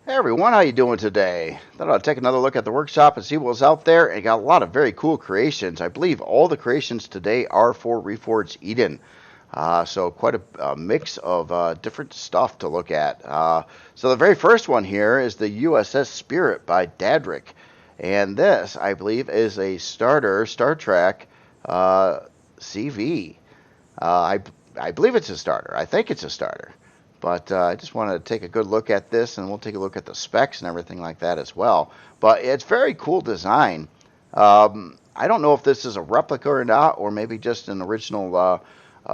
Hey everyone, how you doing today? Thought I'd take another look at the workshop and see what was out there, and got a lot of very cool creations. I believe all the creations today are for Reforged Eden. So quite a mix of different stuff to look at. So the very first one here is the U.S.S. Spirit by Dadrick. And this, I believe, is a starter Star Trek uh, CV. I believe it's a starter. I think it's a starter. But I just wanted to take a good look at this, and we'll take a look at the specs and everything like that as well. But it's very cool design. I don't know if this is a replica or not, or maybe just an original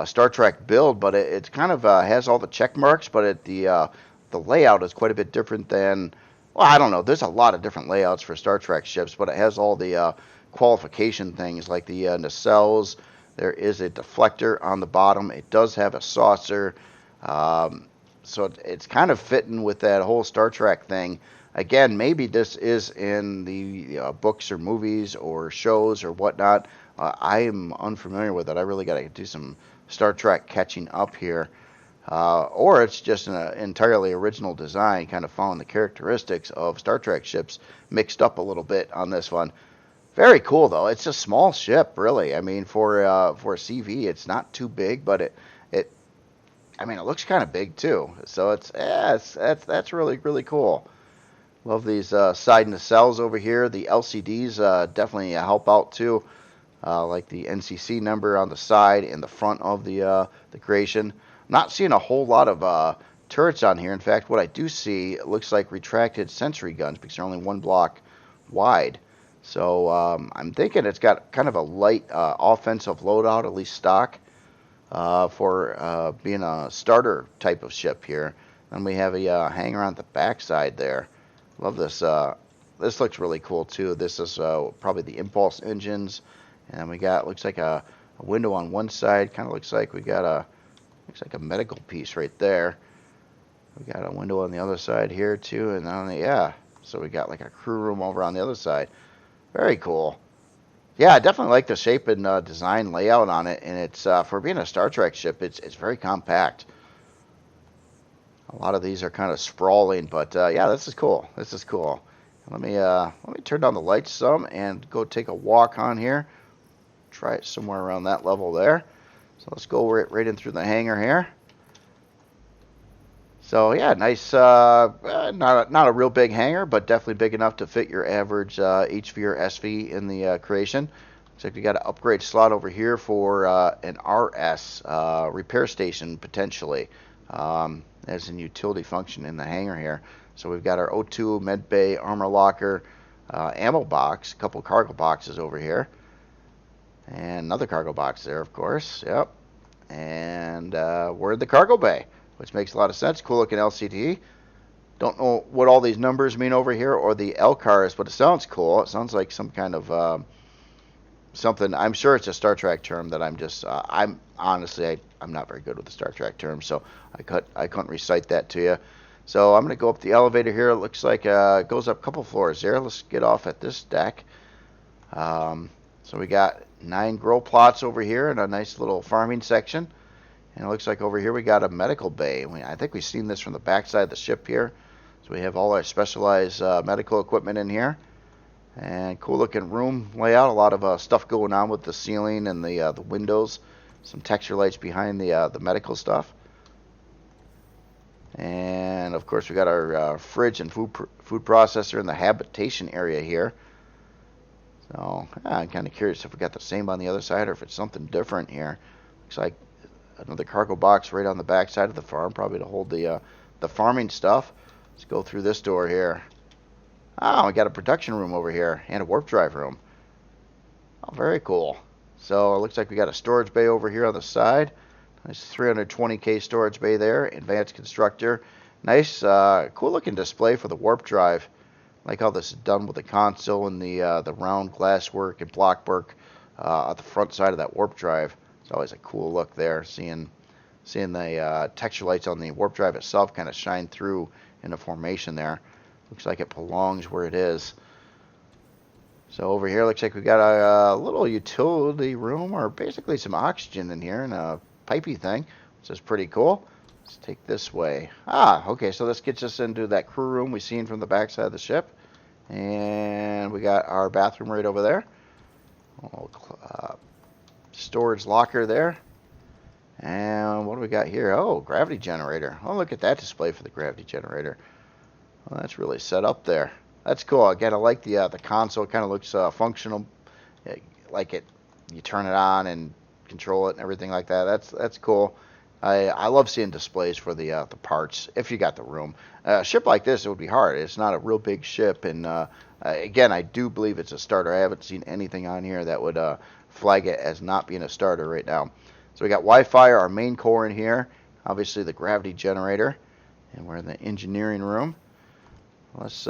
Star Trek build. But it kind of has all the check marks, but the layout is quite a bit different than. Well, I don't know. There's a lot of different layouts for Star Trek ships, but it has all the qualification things like the nacelles. There is a deflector on the bottom. It does have a saucer. Um, so it's kind of fitting with that whole Star Trek thing. Again, maybe this is in the books or movies or shows or whatnot. I am unfamiliar with it. I really got to do some Star Trek catching up here. Or it's just an entirely original design, kind of following the characteristics of Star Trek ships mixed up a little bit on this one. Very cool though. It's a small ship, really. I mean, for a CV, it's not too big, but it I mean, it looks kind of big too. So that's really cool. Love these side nacelles over here. The LCDs definitely help out too, like the NCC number on the side and the front of the creation. Not seeing a whole lot of turrets on here. In fact, what I do see, it looks like retracted sentry guns because they're only one block wide. So I'm thinking it's got kind of a light offensive loadout, at least stock, for being a starter type of ship here. And we have a hangar on the backside there. Love this. This looks really cool too. This is probably the impulse engines, and we got looks like a window on one side. Kind of looks like we got a medical piece right there. We got a window on the other side here too, and on the so we got like a crew room over on the other side. Very cool. Yeah, I definitely like the shape and design layout on it, and it's for being a Star Trek ship, it's very compact. A lot of these are kind of sprawling, but yeah, this is cool. This is cool. Let me turn down the lights some and go take a walk on here. Try it somewhere around that level there. So let's go right in through the hangar here. So yeah, nice. Not a real big hangar, but definitely big enough to fit your average HV or SV in the creation. Looks like we got an upgrade slot over here for an RS repair station potentially, as an utility function in the hangar here. So we've got our O2 med bay, armor locker, ammo box, a couple cargo boxes over here, and another cargo box there, of course. Yep. And we're in the cargo bay, which makes a lot of sense. Cool looking LCD. Don't know what all these numbers mean over here or the LCARs, but it sounds cool. It sounds like some kind of something. I'm sure it's a Star Trek term that I'm honestly, I'm not very good with the Star Trek term, so I couldn't recite that to you. So I'm going to go up the elevator here. It looks like it goes up a couple floors there. Let's get off at this deck. So we got 9 grow plots over here and a nice little farming section. And it looks like over here we got a medical bay. I think we've seen this from the backside of the ship here. So we have all our specialized medical equipment in here. And cool looking room layout. A lot of stuff going on with the ceiling and the windows. Some texture lights behind the medical stuff. And of course we got our fridge and food processor in the habitation area here. So I'm kind of curious if we got the same on the other side or if it's something different here. Looks like another cargo box right on the back side of the farm, probably to hold the farming stuff. Let's go through this door here. Oh, we got a production room over here and a warp drive room. Oh, very cool. So it looks like we got a storage bay over here on the side. Nice 320K storage bay there. Advanced constructor. Nice, cool looking display for the warp drive. Like how this is done with the console and the round glass work and block work at the front side of that warp drive. It's always a cool look there, seeing the texture lights on the warp drive itself kind of shine through in the formation there. Looks like it belongs where it is. So over here, looks like we got a little utility room, or basically some oxygen in here, and a pipey thing, which is pretty cool. Let's take this way. Ah, okay, so this gets us into that crew room we seen from the backside of the ship. And we got our bathroom right over there. Storage locker there. And what do we got here? Oh, gravity generator. Oh, look at that display for the gravity generator. Well, that's really set up there. That's cool. Again, I like the console. It kind of looks functional, like it. You turn it on and control it and everything like that. That's cool. I love seeing displays for the parts if you got the room. A ship like this, it would be hard. It's not a real big ship, and again, I do believe it's a starter. I haven't seen anything on here that would flag it as not being a starter right now. So we got Wi-Fi, our main core in here. Obviously the gravity generator, and we're in the engineering room. Let's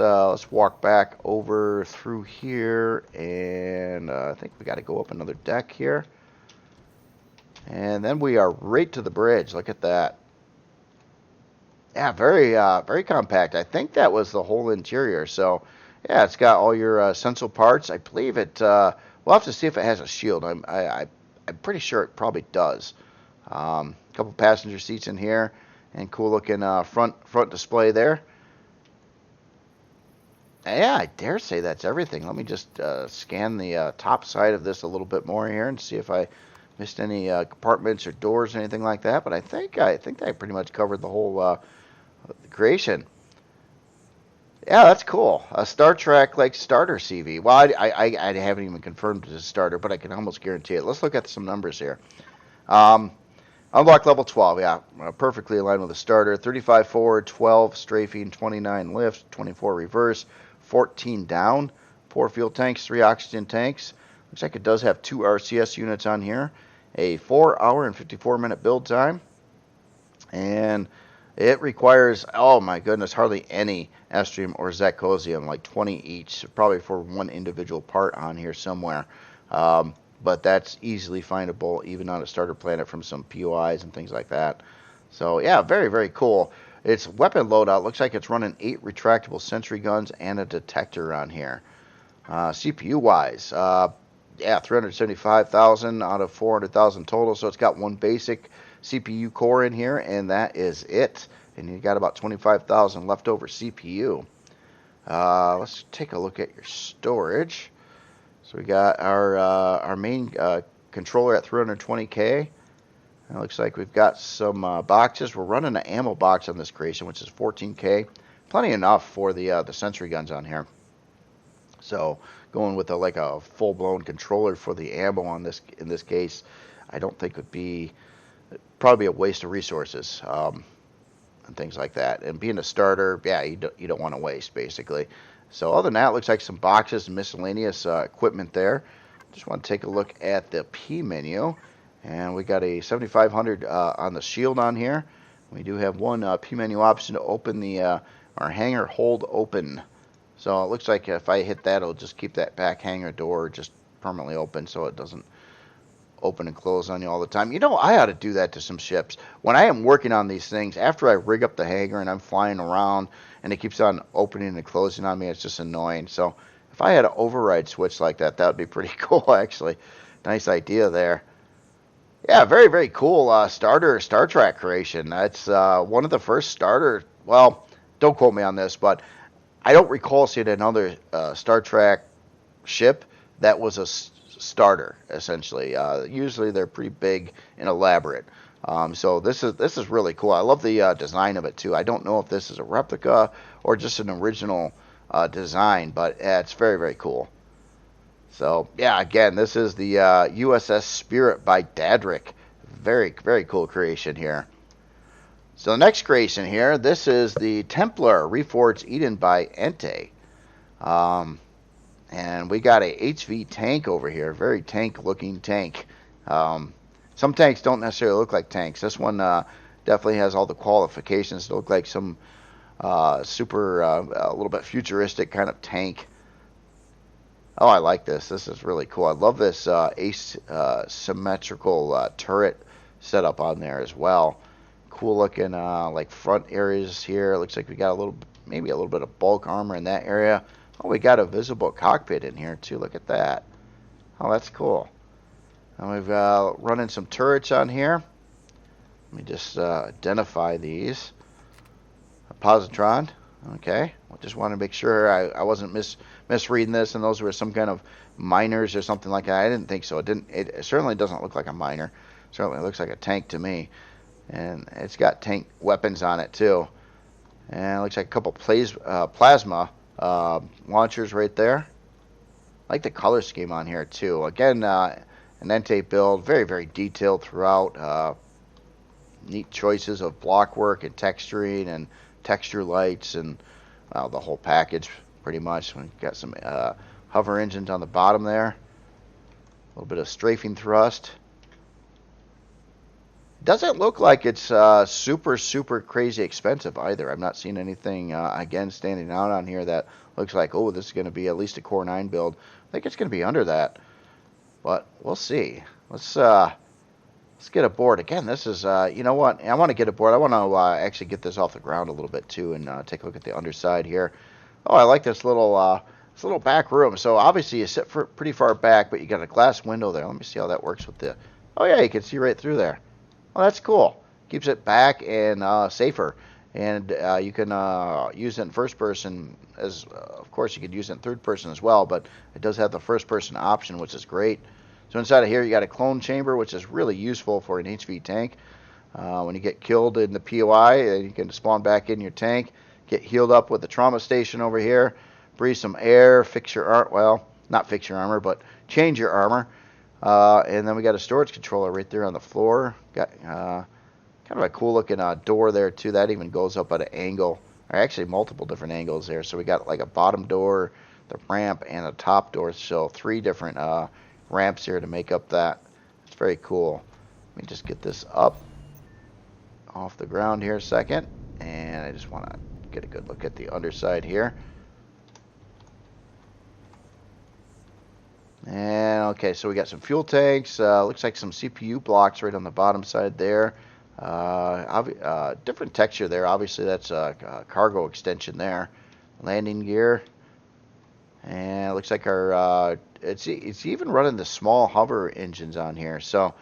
walk back over through here, and I think we got to go up another deck here. And then we are right to the bridge. Look at that. Yeah, very compact. I think that was the whole interior. So, yeah, it's got all your essential parts. I believe it. We'll have to see if it has a shield. I'm pretty sure it probably does. A couple passenger seats in here, and cool looking front display there. Yeah, I dare say that's everything. Let me just scan the top side of this a little bit more here and see if I missed any compartments or doors or anything like that. But I think I pretty much covered the whole creation. Yeah, that's cool. A Star Trek like starter CV. Well, I haven't even confirmed it's a starter, but I can almost guarantee it. Let's look at some numbers here. Unlock level 12, yeah, perfectly aligned with the starter. 35 forward, 12 strafing, 29 lift, 24 reverse, 14 down, 4 fuel tanks, 3 oxygen tanks. Looks like it does have 2 RCS units on here. A 4-hour and 54-minute build time. And it requires, oh my goodness, hardly any estrium or zirconium, like 20 each, probably for one individual part on here somewhere. But that's easily findable even on a starter planet from some POIs and things like that. So yeah, very cool. Its weapon loadout looks like it's running 8 retractable sentry guns and a detector on here. CPU wise, yeah, 375,000 out of 400,000 total. So it's got one basic CPU core in here, and that is it. And you got about 25,000 leftover CPU. Let's take a look at your storage. So we got our main controller at 320K. It looks like we've got some boxes. We're running an ammo box on this creation, which is 14K. Plenty enough for the sentry guns on here. So going with like a full-blown controller for the ammo on this, in this case, I don't think would be probably a waste of resources and things like that. And being a starter, yeah, you don't want to waste basically. So other than that, it looks like some boxes and miscellaneous equipment there. Just want to take a look at the P menu. And we got a 7500 on the shield on here. We do have one P menu option to open the our hangar hold open. So it looks like if I hit that, it'll just keep that back hangar door just permanently open so it doesn't open and close on you all the time. You know, I ought to do that to some ships. When I am working on these things, after I rig up the hangar and I'm flying around and it keeps on opening and closing on me, it's just annoying. So if I had an override switch like that, that would be pretty cool, actually. Nice idea there. Yeah, very cool starter Star Trek creation. That's one of the first starter, well, don't quote me on this, but I don't recall seeing another Star Trek ship that was a starter, essentially. Usually they're pretty big and elaborate. So this is really cool. I love the design of it too. I don't know if this is a replica or just an original design, but it's very cool. So yeah, again, this is the U.S.S. Spirit by Dadrick. Very cool creation here. So the next creation here, this is the Templar Reforged Eden by Ente. And we got a HV tank over here, very tank looking tank. Some tanks don't necessarily look like tanks. This one definitely has all the qualifications to look like some super, a little bit futuristic kind of tank. Oh, I like this. This is really cool. I love this asymmetrical turret setup on there as well. Cool looking like front areas here. Looks like we got maybe a little bit of bulk armor in that area. Oh, we got a visible cockpit in here too. Look at that. Oh, that's cool. And we've running some turrets on here. Let me just identify these. A positron. Okay. I just want to make sure I wasn't misreading this, and those were some kind of miners or something like that. I didn't think so. It certainly doesn't look like a miner. Certainly looks like a tank to me. And it's got tank weapons on it too. And it looks like a couple plasma launchers right there. I like the color scheme on here too. Again, an Ente build, very, very detailed throughout. Neat choices of block work and texturing and texture lights and the whole package pretty much. We've got some hover engines on the bottom there. A little bit of strafing thrust. Doesn't look like it's super crazy expensive either. I've not seen anything again standing out on here that looks like, oh, this is going to be at least a Core 9 build. I think it's going to be under that, but we'll see. Let's get aboard again. This is you know what? I want to get aboard. I want to actually get this off the ground a little bit too and take a look at the underside here. Oh, I like this little back room. So obviously you sit pretty far back, but you got a glass window there. Let me see how that works with the. Oh yeah, you can see right through there. Oh, that's cool. Keeps it back and safer. And you can use it in first person as, of course, you could use it in third person as well, but it does have the first person option, which is great. So inside of here, you got a clone chamber, which is really useful for an HV tank. When you get killed in the POI, you can spawn back in your tank, get healed up with the trauma station over here, breathe some air, fix your armor. Well, not fix your armor, but change your armor. And then we got a storage controller right there on the floor. Got kind of a cool looking door there too. That even goes up at an angle, or actually multiple different angles there. So we got like a bottom door, the ramp, and a top door. So 3 different ramps here to make up that. It's very cool. Let me just get this up off the ground here a second. And I just want to get a good look at the underside here. And okay, so we got some fuel tanks. Looks like some CPU blocks right on the bottom side there. Different texture there. Obviously, that's a cargo extension there. Landing gear. And it looks like our it's even running the small hover engines on here. So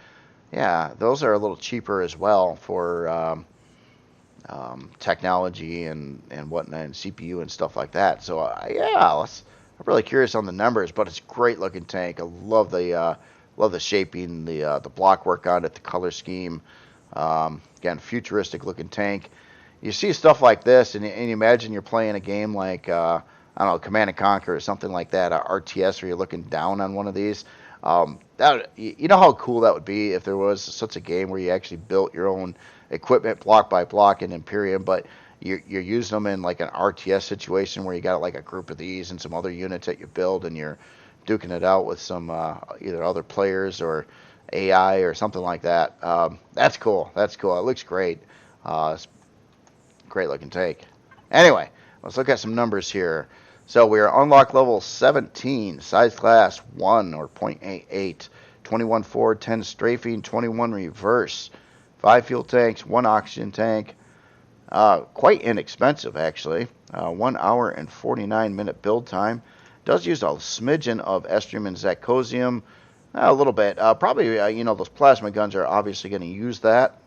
yeah, those are a little cheaper as well for technology and whatnot, and CPU and stuff like that. So yeah, I'm really curious on the numbers, but it's a great looking tank. I love the shaping, the block work on it, the color scheme. Again, futuristic looking tank. You see stuff like this, and you imagine you're playing a game like I don't know, Command and Conquer or something like that, RTS, where you're looking down on one of these. You know how cool that would be if there was such a game where you actually built your own equipment block by block in Empyrion, but you're using them in like an RTS situation where you got like a group of these and some other units that you build, and you're duking it out with some either other players or AI or something like that. That's cool. That's cool. It looks great. It's a great looking tank. Anyway, let's look at some numbers here. So we are unlock level 17, size class 1 or 0.88, 21 forward, 10 strafing, 21 reverse, 5 fuel tanks, 1 oxygen tank. Quite inexpensive actually. 1 hour and 49-minute build time. Does use a smidgen of estrium and zirconium, a little bit. Probably you know, those plasma guns are obviously going to use that.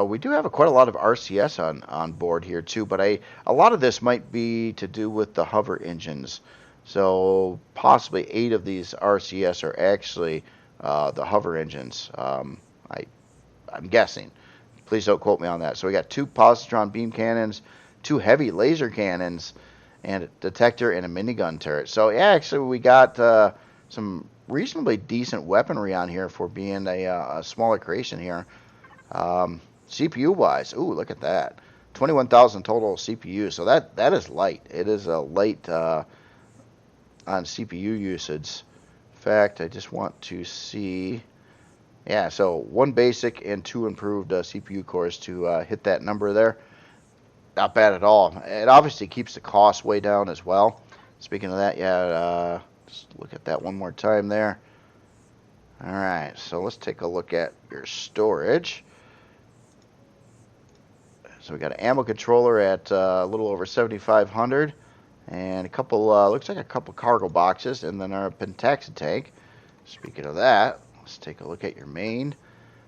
We do have quite a lot of RCS on board here too, but a lot of this might be to do with the hover engines. So possibly 8 of these RCS are actually the hover engines. I'm guessing. Please don't quote me on that. So we got 2 positron beam cannons, 2 heavy laser cannons, and a detector and a minigun turret. So yeah, actually we got some reasonably decent weaponry on here for being a smaller creation here. CPU wise, ooh, look at that, 21,000 total CPU. So that is light. It is a light on CPU usage. In fact, I just want to see. Yeah, so 1 basic and 2 improved CPU cores to hit that number there. Not bad at all. It obviously keeps the cost way down as well. Speaking of that, yeah, just look at that one more time there. All right, so let's take a look at your storage. So we got an ammo controller at a little over 7,500, and a couple, looks like a couple cargo boxes, and then our pentaxid tank. Speaking of that, let's take a look at your main.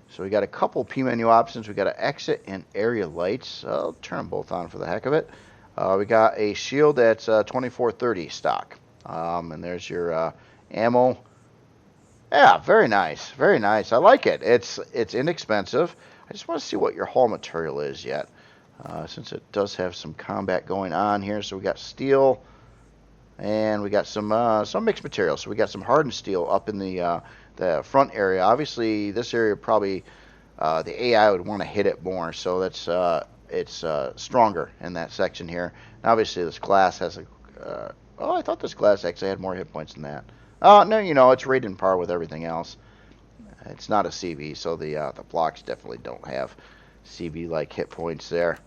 So we got a couple P menu options. We got an exit and area lights. I'll turn them both on for the heck of it. We got a shield that's 2430 stock. And there's your ammo. Yeah, very nice. Very nice. I like it. It's inexpensive. I just want to see what your hull material is yet. Since it does have some combat going on here. So we got steel. And we got some mixed materials. So we got some hardened steel up in the front area. Obviously, this area probably the AI would want to hit it more. So that's it's stronger in that section here. And obviously, this glass has a. Oh, I thought this glass actually had more hit points than that. No, it's rated in par with everything else. It's not a CV, so the blocks definitely don't have CV-like hit points there.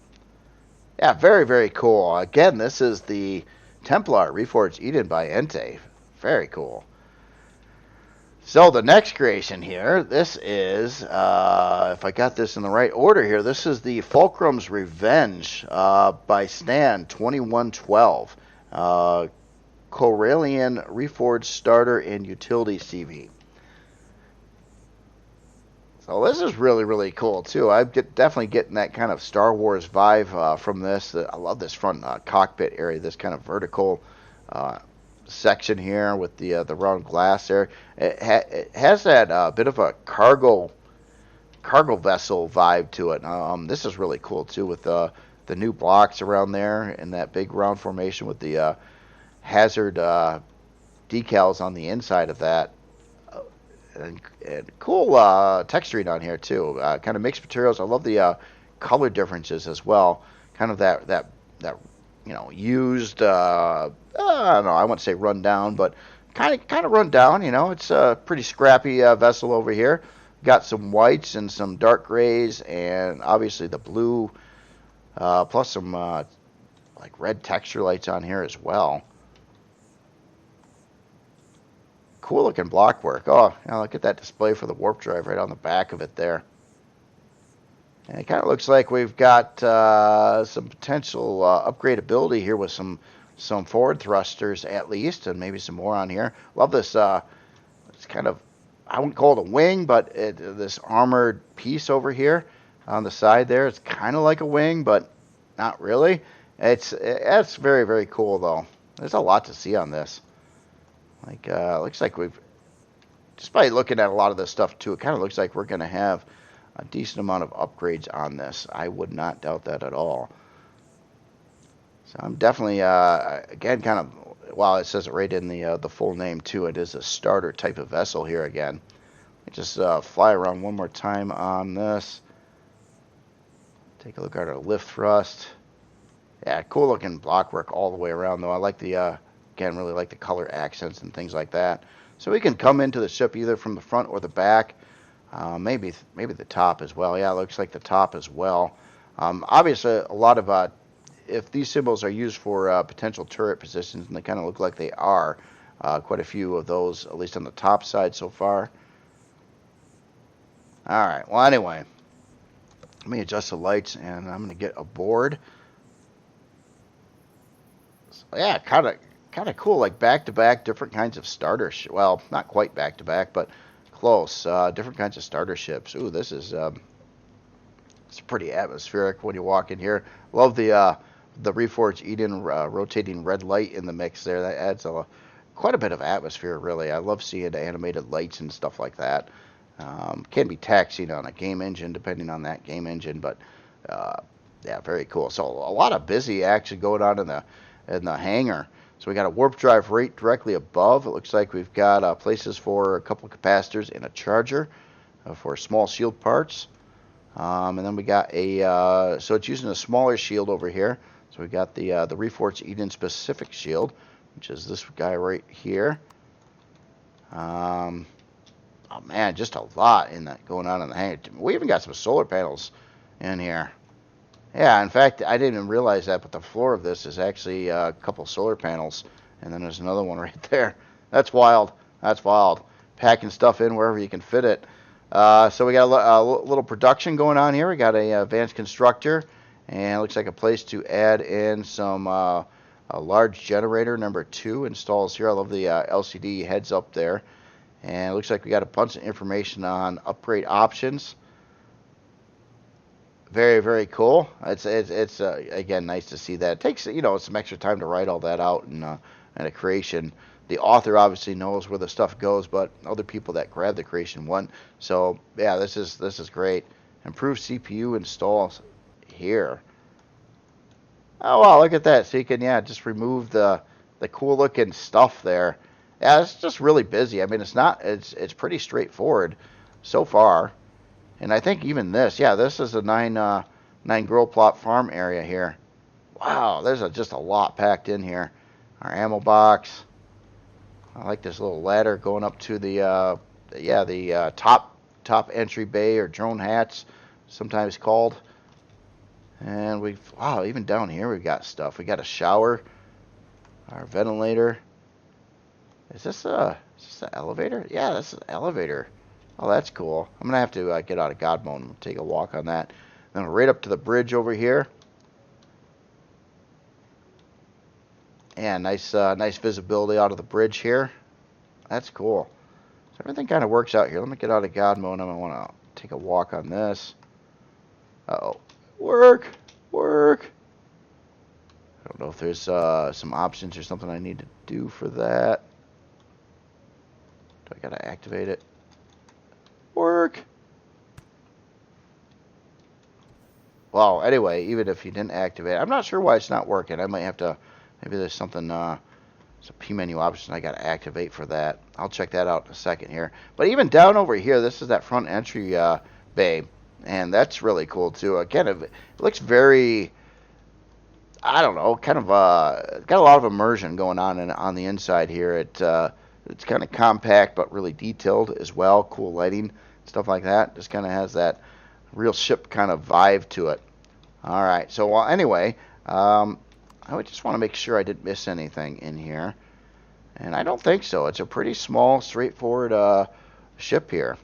Yeah, very, very cool. Again, this is the Templar Reforged Eden by Ente. Very cool. So the next creation here, this is, if I got this in the right order here, this is the Fulcrum's Revenge by Stan 2112. Corellian Reforged Starter and Utility CV. So this is really, really cool, too. I'm definitely getting that kind of Star Wars vibe from this. I love this front cockpit area, this kind of vertical section here with the round glass there. It has that bit of a cargo vessel vibe to it. This is really cool, too, with the new blocks around there and that big round formation with the hazard decals on the inside of that. And cool texturing on here too. Kind of mixed materials. I love the color differences as well. Kind of that used. I don't know. I wouldn't say run down, but kind of run down. It's a pretty scrappy vessel over here. Got some whites and some dark grays, and obviously the blue, plus some like red texture lights on here as well. Cool looking block work. Oh, look at that display for the warp drive right on the back of it there. And it kind of looks like we've got some potential upgradability here with some forward thrusters at least, and maybe some more on here. Love this. It's kind of, I wouldn't call it a wing, but this armored piece over here on the side there. It's kind of like a wing, but not really. It's very, very cool though. There's a lot to see on this. Like, looks like we've, just by looking at a lot of this stuff too, it kind of looks like we're going to have a decent amount of upgrades on this. I would not doubt that at all. So I'm definitely, again, kind of, while it says it right in the full name too, it is a starter type of vessel here again. Let me just fly around one more time on this. Take a look at our lift thrust. Yeah, cool looking block work all the way around though. I like the, again, really like the color accents and things like that. So we can come into the ship either from the front or the back. Maybe the top as well. Yeah, it looks like the top as well. Obviously, a lot of, if these symbols are used for potential turret positions, and they kind of look like they are, quite a few of those, at least on the top side so far. All right, well, anyway, let me adjust the lights, and I'm going to get aboard. So, yeah, kind of cool, like back-to-back different kinds of starter well, not quite back-to-back, but close. Different kinds of starter ships. Ooh, this is it's pretty atmospheric when you walk in here. Love the Reforged Eden rotating red light in the mix there. That adds quite a bit of atmosphere, really. I love seeing animated lights and stuff like that. Can be taxing on a game engine, depending on that game engine, but yeah, very cool. So a lot of busy action going on in the hangar. So we got a warp drive right directly above. It looks like we've got places for a couple of capacitors and a charger for small shield parts. And then we got a, so it's using a smaller shield over here. So we got the Reforged Eden specific shield, which is this guy right here. Oh man, just a lot in that going on in the hangar. We even got some solar panels in here. Yeah, in fact, I didn't even realize that, but the floor of this is actually a couple solar panels, and then there's another one right there. That's wild. That's wild. Packing stuff in wherever you can fit it. So we got a little production going on here. We got a advanced constructor, and it looks like a place to add in some a large generator number 2 installs here. I love the LCD heads up there. And it looks like we got a bunch of information on upgrade options. Very, very cool. It's again nice to see that. It takes some extra time to write all that out and a creation. The author obviously knows where the stuff goes, but other people that grab the creation want. So yeah, this is great. Improve CPU installs here. Oh wow, look at that. So you can just remove the cool looking stuff there. Yeah, it's just really busy. I mean, it's pretty straightforward so far. And I think even this is a nine grow plot farm area here. Wow, there's just a lot packed in here. Our ammo box. I like this little ladder going up to the top entry bay, or drone hats, sometimes called. And wow, even down here we've got stuff. We got a shower, our ventilator. Is this an elevator? Yeah, this is an elevator. Oh, that's cool. I'm going to have to get out of God mode and take a walk on that. Then right up to the bridge over here. And nice visibility out of the bridge here. That's cool. So everything kind of works out here. Let me get out of God mode. I want to take a walk on this. Uh-oh. Work! I don't know if there's some options or something I need to do for that. Do I got to activate it? Work! Well, anyway, even if you didn't activate it, I'm not sure why it's not working. I might have to, maybe there's something, some P menu option I got to activate for that. I'll check that out in a second here. But even down over here, this is that front entry bay, and that's really cool too. Again, it looks very, I don't know, kind of got a lot of immersion going on the inside here. It's kind of compact but really detailed as well. Cool lighting, stuff like that. Just kind of has that real ship kind of vibe to it. All right. So well, anyway, I would just want to make sure I didn't miss anything in here, and I don't think so. It's a pretty small, straightforward ship here.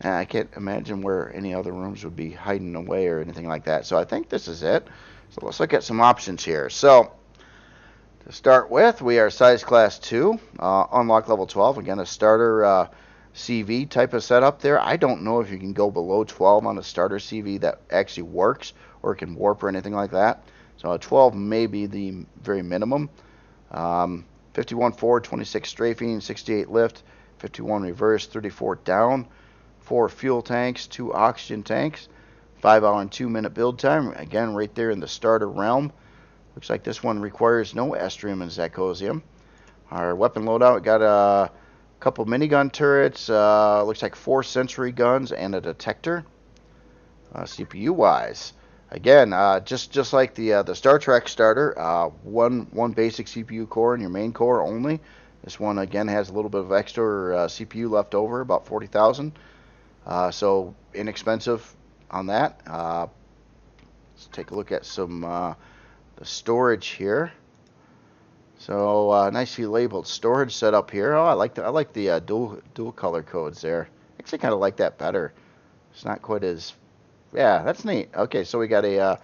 And I can't imagine where any other rooms would be hiding away or anything like that. So I think this is it. So let's look at some options here. So to start with, we are size class 2, unlock level 12. Again, a starter CV type of setup there. I don't know if you can go below 12 on a starter CV that actually works, or can warp or anything like that. So a 12 may be the very minimum. 51 forward, 26 strafing, 68 lift, 51 reverse, 34 down, 4 fuel tanks, 2 oxygen tanks, 5 hour and 2 minute build time. Again, right there in the starter realm. Looks like this one requires no estrium and zacosium. Our weapon loadout got a couple minigun turrets. Looks like 4 sentry guns and a detector. CPU wise, again, just like the Star Trek starter, one basic CPU core in your main core only. This one again has a little bit of extra CPU left over, about 40,000. So inexpensive on that. Let's take a look at some the storage here. So nicely labeled storage setup here. Oh, I like the dual color codes there. Actually, kind of like that better. It's not quite as, yeah, that's neat. Okay, so we got a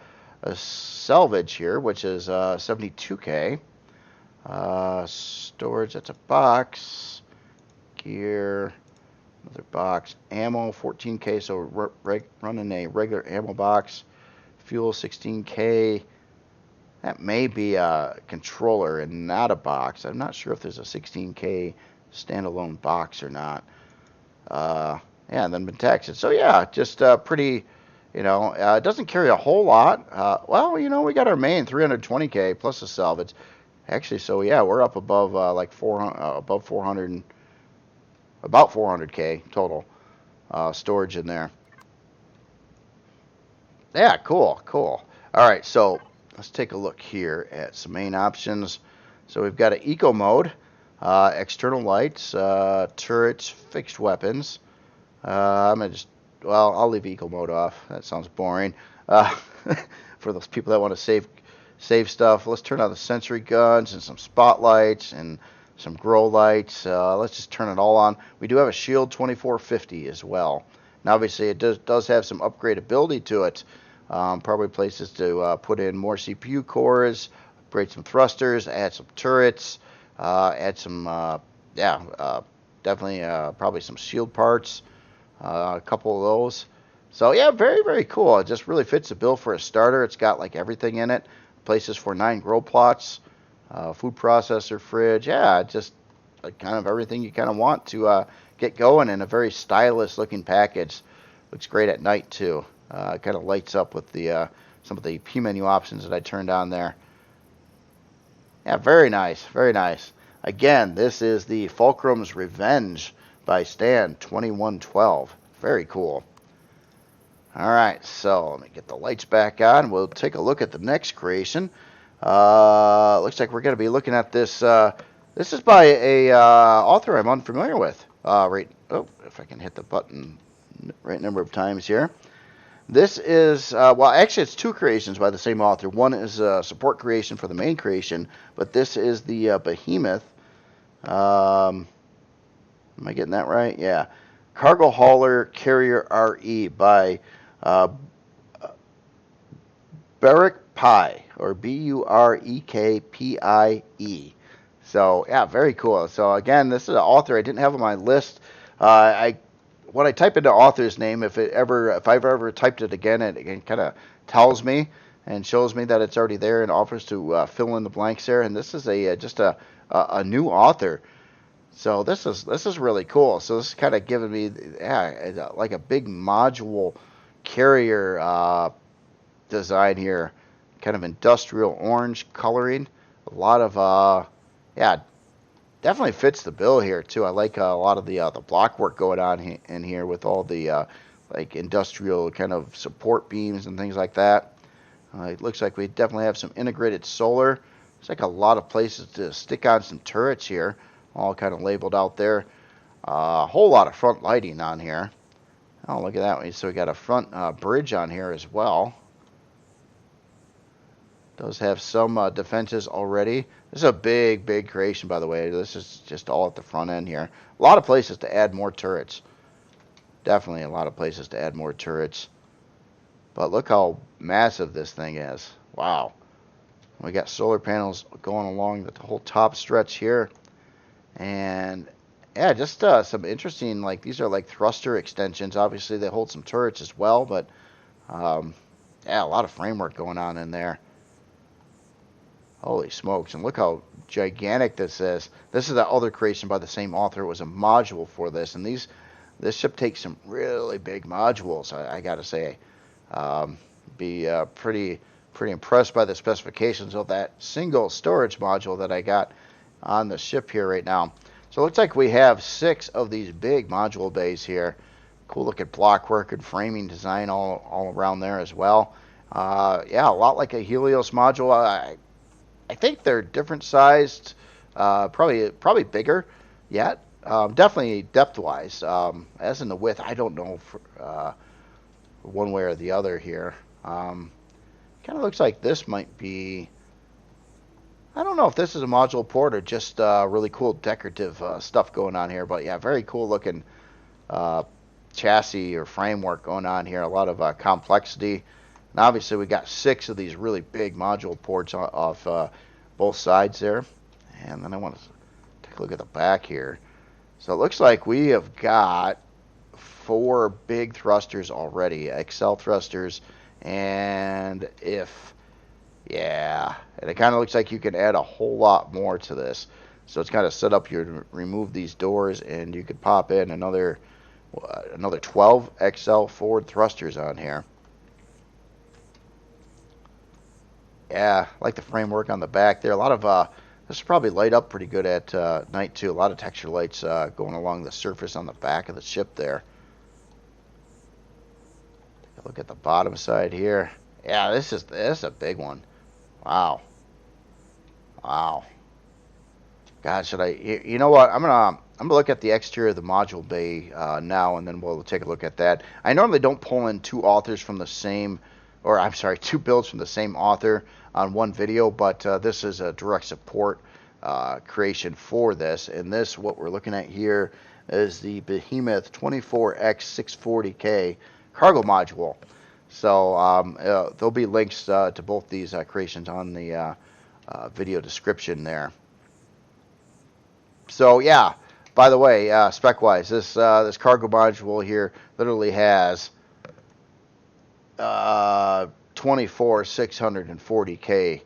salvage here, which is 72K. Storage, that's a box. Gear, another box. Ammo, 14K, so running a regular ammo box. Fuel, 16K. That may be a controller and not a box. I'm not sure if there's a 16K standalone box or not. Yeah, and then been taxed. So yeah, just pretty, it doesn't carry a whole lot. Well, we got our main 320K plus a salvage. Actually, so yeah, we're up above like 400, above 400, about 400K total storage in there. Yeah, cool. All right, so let's take a look here at some main options. So we've got an eco mode, external lights, turrets, fixed weapons. I'm gonna I'll leave eco mode off. That sounds boring. For those people that want to save stuff, let's turn on the sentry guns and some spotlights and some grow lights. Let's just turn it all on. We do have a shield 2450 as well. Now, obviously, it does have some upgradability to it. Probably places to put in more CPU cores, upgrade some thrusters, add some turrets, add some, definitely probably some shield parts, a couple of those. So yeah, very, very cool. It just really fits the bill for a starter. It's got like everything in it. Places for 9 grow plots, food processor, fridge. Yeah, just like kind of everything you kind of want to get going in a very stylish looking package. Looks great at night too. It kind of lights up with the some of the P menu options that I turned on there. Yeah, very nice, very nice. Again, this is the Fulcrum's Revenge by Stan 2112. Very cool. All right, so let me get the lights back on. We'll take a look at the next creation. Looks like we're going to be looking at this. This is by a author I'm unfamiliar with. If I can hit the button right number of times here. This is, well, actually, it's 2 creations by the same author. One is a support creation for the main creation, but this is the Behemoth. Am I getting that right? Yeah. Cargo Hauler Carrier RE by Burekpie, or Burekpie. So yeah, very cool. So again, this is an author I didn't have on my list. When I type into author's name, if I've ever typed it again, it kind of tells me and shows me that it's already there and offers to fill in the blanks there. And this is just a new author. So this is really cool. So this is kind of giving me like a big module carrier design here, kind of industrial orange coloring. A lot of definitely fits the bill here too. I like a lot of the block work going on in here with all the like industrial kind of support beams and things like that. It looks like we definitely have some integrated solar. It's like a lot of places to stick on some turrets here, all kind of labeled out there. A whole lot of front lighting on here. Oh, look at that one. So we got a front bridge on here as well. Does have some defenses already. This is a big, big creation, by the way. This is just all at the front end here. A lot of places to add more turrets. Definitely a lot of places to add more turrets. But look how massive this thing is. Wow. We got solar panels going along the whole top stretch here. And yeah, just some interesting, like these are like thruster extensions. Obviously they hold some turrets as well, but yeah, a lot of framework going on in there. Holy smokes, and look how gigantic this is. This is the other creation by the same author. It was a module for this, and this ship takes some really big modules, I gotta say. Be pretty impressed by the specifications of that single storage module that I got on the ship here right now. So it looks like we have 6 of these big module bays here. Cool looking blockwork and framing design all around there as well. Yeah, a lot like a Helios module. I think they're different sized, probably bigger yet. Definitely depth-wise. As in the width, I don't know for, one way or the other here. Kind of looks like this might be, I don't know if this is a module port or just really cool decorative stuff going on here. But yeah, very cool looking chassis or framework going on here. A lot of complexity. And obviously we got 6 of these really big module ports off both sides there. And then I want to take a look at the back here. So it looks like we have got 4 big thrusters already, XL thrusters, and and it kind of looks like you can add a whole lot more to this. So it's kind of set up here to remove these doors, and you could pop in another 12 XL forward thrusters on here. Yeah, I like the framework on the back there. A lot of this will probably light up pretty good at night too. A lot of texture lights going along the surface on the back of the ship there. Take a look at the bottom side here. Yeah, this is a big one. Wow. Wow. God, should I? You know what? I'm gonna look at the exterior of the module bay now, and then we'll take a look at that. I normally don't pull in 2 authors from the same, or I'm sorry, 2 builds from the same author on one video, but this is a direct support creation for this. And this, what we're looking at here, is the Behemoth 24X640K cargo module. So there'll be links to both these creations on the video description there. So yeah, by the way, spec-wise, this cargo module here literally has 24 640K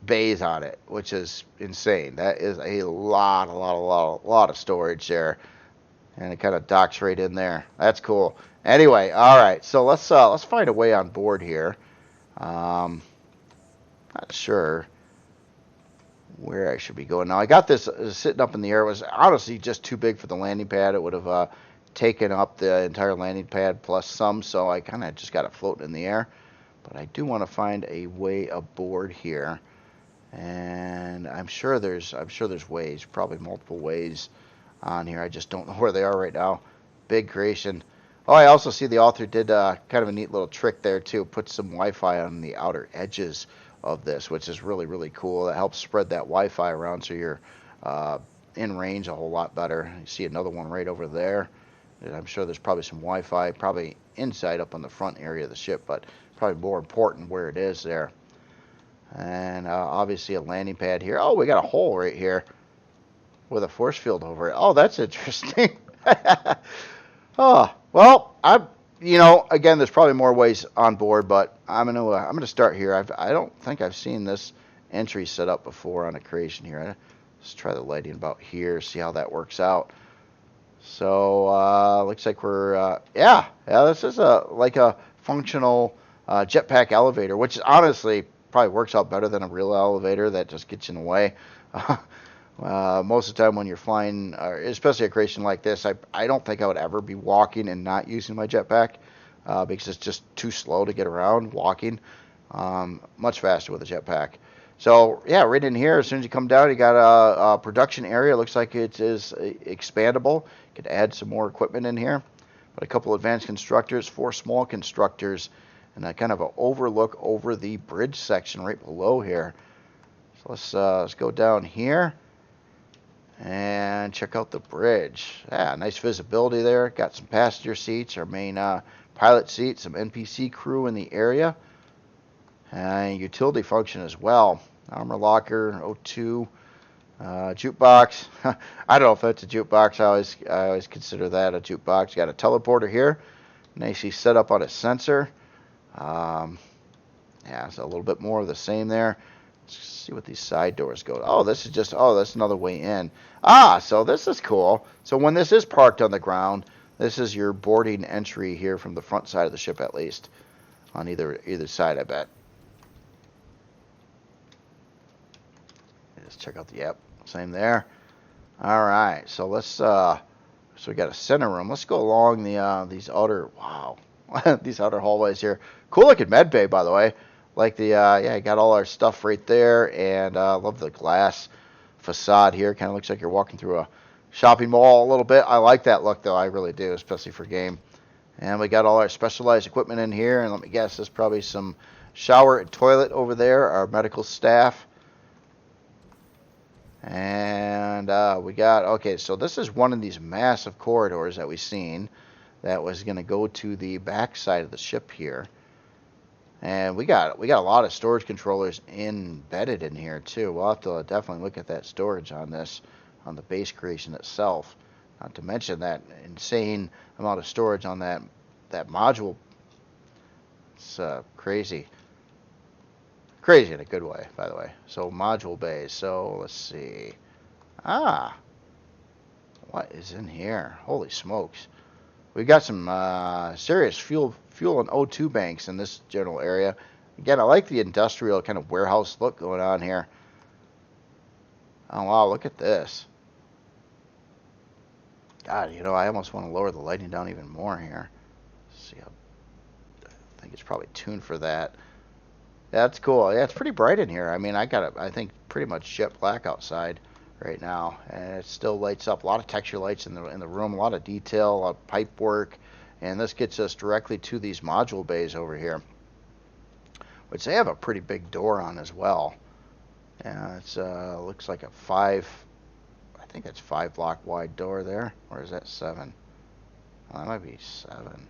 bays on it, which is insane. That is a lot of storage there, and it kind of docks right in there. That's cool. Anyway, all right. So let's find a way on board here. Not sure where I should be going now. I got this sitting up in the air. It was honestly just too big for the landing pad. It would have taken up the entire landing pad plus some. So I kind of just got it floating in the air. But I do want to find a way aboard here. And I'm sure there's ways, probably multiple ways on here. I just don't know where they are right now. Big creation. Oh, I also see the author did kind of a neat little trick there too. Put some Wi-Fi on the outer edges of this, which is really cool. That helps spread that Wi-Fi around so you're in range a whole lot better. You see another one right over there. And I'm sure there's probably some Wi-Fi, probably inside up on the front area of the ship, but probably more important where it is there. And obviously a landing pad here. Oh, we got a hole right here with a force field over it. Oh, that's interesting. Oh, well, again, there's probably more ways on board, but I'm gonna start here. I don't think I've seen this entry set up before on a creation here. Let's try the lighting about here, see how that works out. So looks like we're yeah. This is like a functional jetpack elevator, which honestly probably works out better than a real elevator that just gets in the way. Most of the time when you're flying, especially a creation like this, I don't think I would ever be walking and not using my jetpack because it's just too slow to get around walking. Much faster with a jetpack. So yeah, right in here, as soon as you come down, you got a production area. Looks like it is expandable. You could add some more equipment in here. But a couple advanced constructors, 4 small constructors, and a kind of an overlook over the bridge section right below here. So let's go down here and check out the bridge. Yeah, nice visibility there. Got some passenger seats, our main pilot seat, some NPC crew in the area, and utility function as well. Armor locker, O2, jukebox. I don't know if that's a jukebox. I always consider that a jukebox. Got a teleporter here, nicely set up on a sensor. Yeah, so a little bit more of the same there. Let's see what these side doors go. Oh, that's another way in. So this is cool. So when this is parked on the ground, this is your boarding entry here from the front side of the ship, at least on either side, I bet. Let's check out the same there. All right, so so we got a center room. Let's go along these outer these outer hallways here. Cool looking med bay, by the way. Like you got all our stuff right there, and love the glass facade here. Kind of looks like you're walking through a shopping mall a little bit. I like that look, though. I really do, especially for game. And we got all our specialized equipment in here, and let me guess, there's probably some shower and toilet over there, our medical staff. And so this is one of these massive corridors that we've seen that was going to go to the back side of the ship here. And we got a lot of storage controllers embedded in here too. We'll have to definitely look at that storage on the base creation itself. Not to mention that insane amount of storage on that module. It's crazy. Crazy in a good way, by the way. So module bays. So let's see. What is in here? Holy smokes. We got some serious fuel and O2 banks in this general area. Again, I like the industrial kind of warehouse look going on here. Oh wow, look at this. God, I almost want to lower the lighting down even more here. Let's see how. I think it's probably tuned for that. That's cool. Yeah, it's pretty bright in here. I mean, I think pretty much jet black outside right now, and it still lights up. A lot of texture lights in the room, a lot of detail, a lot of pipe work, and this gets us directly to these module bays over here, which they have a pretty big door on as well. Yeah, it's looks like I think it's 5 block wide door there, or is that 7? Oh, that might be 7.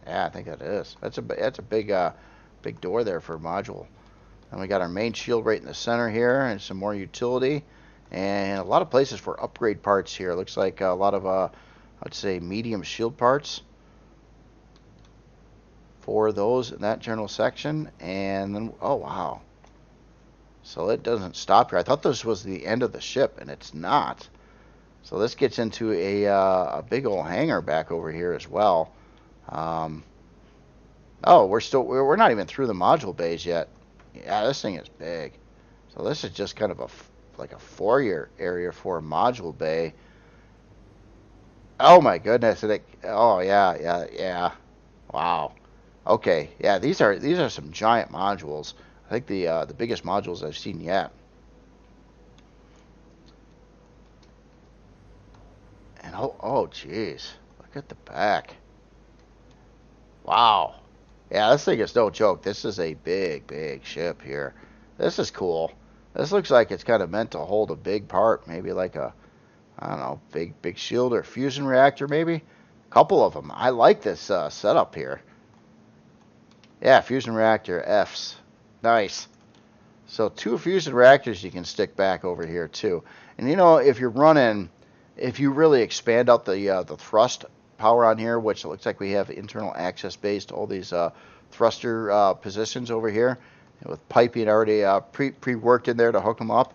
Yeah, I think that is. That's a big door there for a module. And we got our main shield right in the center here, and some more utility, and a lot of places for upgrade parts here. Looks like a lot of I'd say medium shield parts 4 of those in that general section. And then, oh wow. So it doesn't stop here. I thought this was the end of the ship, and it's not. So this gets into a big old hangar back over here as well. Oh, we're not even through the module bays yet. Yeah, this thing is big. So this is just kind of like a foyer area for a module bay. Oh my goodness! Oh yeah. Wow. Okay, yeah. These are some giant modules. I think the biggest modules I've seen yet. And oh geez, look at the back. Wow. Yeah, this thing is no joke. This is a big ship here. This is cool. This looks like it's kind of meant to hold a big part, maybe like a, I don't know, big shield or fusion reactor maybe. A couple of them. I like this setup here. Yeah, fusion reactor Fs. Nice. So 2 fusion reactors you can stick back over here too. And you know, if you really expand out the thrust power on here, which it looks like we have internal access base to all these thruster positions over here, with piping already pre-worked in there to hook them up.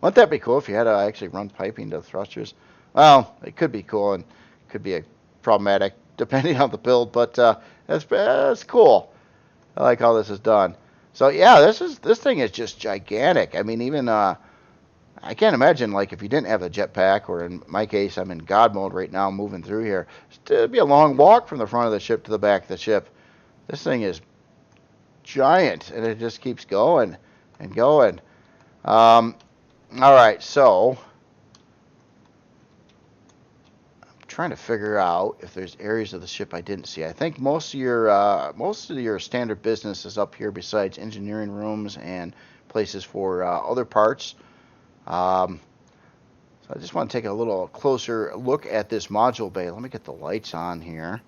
Wouldn't that be cool if you had to actually run piping to the thrusters? Well, it could be cool and could be problematic depending on the build, but that's cool. I like how this is done. So yeah, this thing is just gigantic. I mean, even I can't imagine, like, if you didn't have a jetpack, or in my case, I'm in God mode right now, moving through here. It'd be a long walk from the front of the ship to the back of the ship. This thing is giant, and it just keeps going and going. All right, so I'm trying to figure out if there's areas of the ship I didn't see. I think most of your standard business is up here, besides engineering rooms and places for other parts. So I just want to take a little closer look at this module bay. Let me get the lights on here.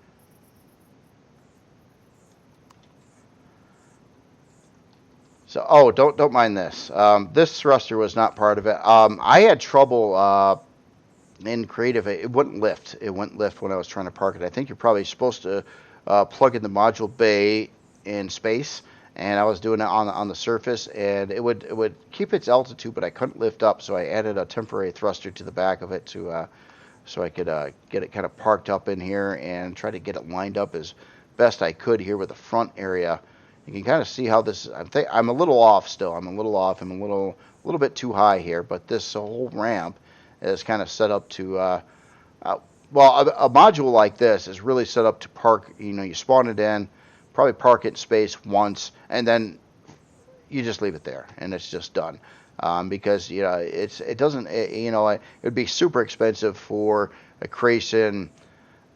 So, oh, don't mind this. This thruster was not part of it. I had trouble in creative. It wouldn't lift. It wouldn't lift when I was trying to park it. I think you're probably supposed to plug in the module bay in space, and I was doing it on the surface, and it would keep its altitude, but I couldn't lift up, so I added a temporary thruster to the back of it to so I could get it kind of parked up in here and try to get it lined up as best I could here with the front area. You can kind of see how this. I'm a little off still. I'm a little off. I'm a little bit too high here, but this whole ramp is kind of set up to. Well, a module like this is really set up to park. You know, you spawn it in, probably park it in space once, and then you just leave it there, and it's just done. Because you know it doesn't. You know, it would be super expensive for a creation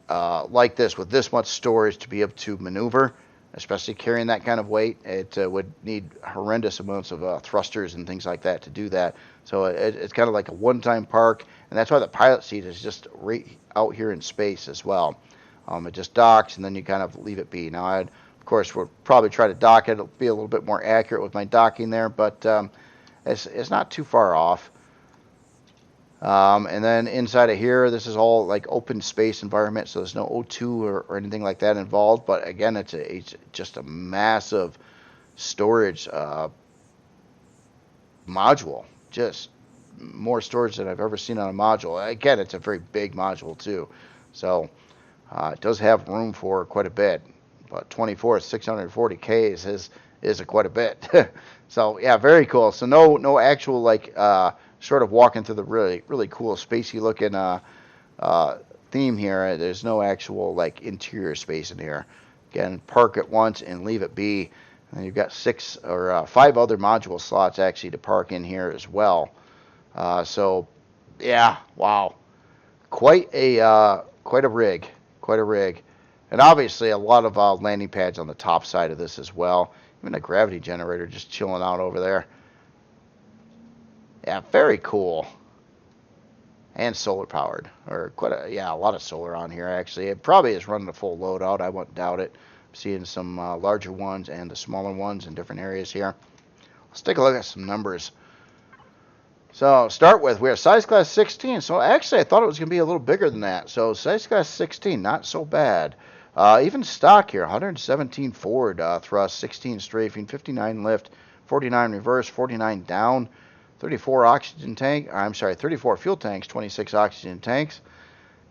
like this with this much storage to be able to maneuver, especially carrying that kind of weight. It would need horrendous amounts of thrusters and things like that to do that. So it's kind of like a one-time park, and that's why the pilot seat is just right out here in space as well. It just docks, and then you kind of leave it be. Now, of course, we'll probably try to dock it. It'll be a little bit more accurate with my docking there, but it's not too far off. And then inside of here, this is all like open space environment, so there's no O2 or anything like that involved. But again, it's just a massive storage module. Just more storage than I've ever seen on a module. Again, it's a very big module too, so it does have room for quite a bit. But 24 640K is quite a bit. So yeah, very cool. So no actual like sort of walking through the really cool spacey looking theme here. There's no actual like interior space in here. Again, park it once and leave it be. And you've got 6 or 5 other module slots actually to park in here as well. So yeah, wow, quite a rig, and obviously a lot of landing pads on the top side of this as well. Even a gravity generator just chilling out over there. Yeah, very cool. And solar powered, or a lot of solar on here actually. It probably is running a full load out. I wouldn't doubt it. I'm seeing some larger ones and the smaller ones in different areas here. Let's take a look at some numbers. So start with, we have size class 16. So actually I thought it was going to be a little bigger than that. So size class 16, not so bad. Even stock here, 117 forward thrust, 16 strafing, 59 lift, 49 reverse, 49 down, 34 oxygen tank. I'm sorry, 34 fuel tanks, 26 oxygen tanks,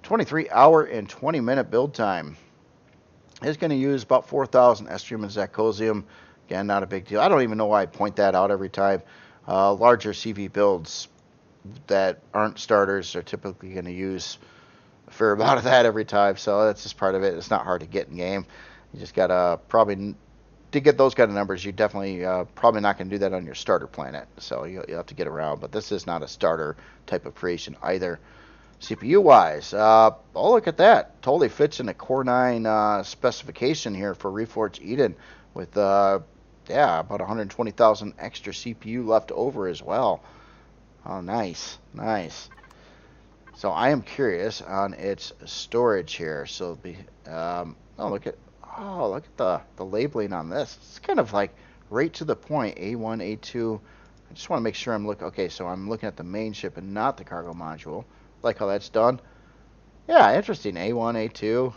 23 hour and 20 minute build time. It's going to use about 4,000 estrium and zirconium. Again, not a big deal. I don't even know why I point that out every time. Larger CV builds that aren't starters are typically going to use a fair amount of that every time, so that's just part of it. It's not hard to get in game. You just got to probably, to get those kind of numbers, you definitely probably not going to do that on your starter planet, so you'll have to get around, but this is not a starter type of creation either. CPU-wise, oh, look at that. Totally fits in a Core 9 specification here for Reforged Eden with, yeah, about 120,000 extra CPU left over as well. Oh, nice, nice. So I am curious on its storage here. So, oh, look at the labeling on this. It's kind of like right to the point, A1, A2. I just want to make sure I'm looking, okay, so I'm looking at the main ship and not the cargo module. Like how that's done. Yeah, interesting. A1, A2.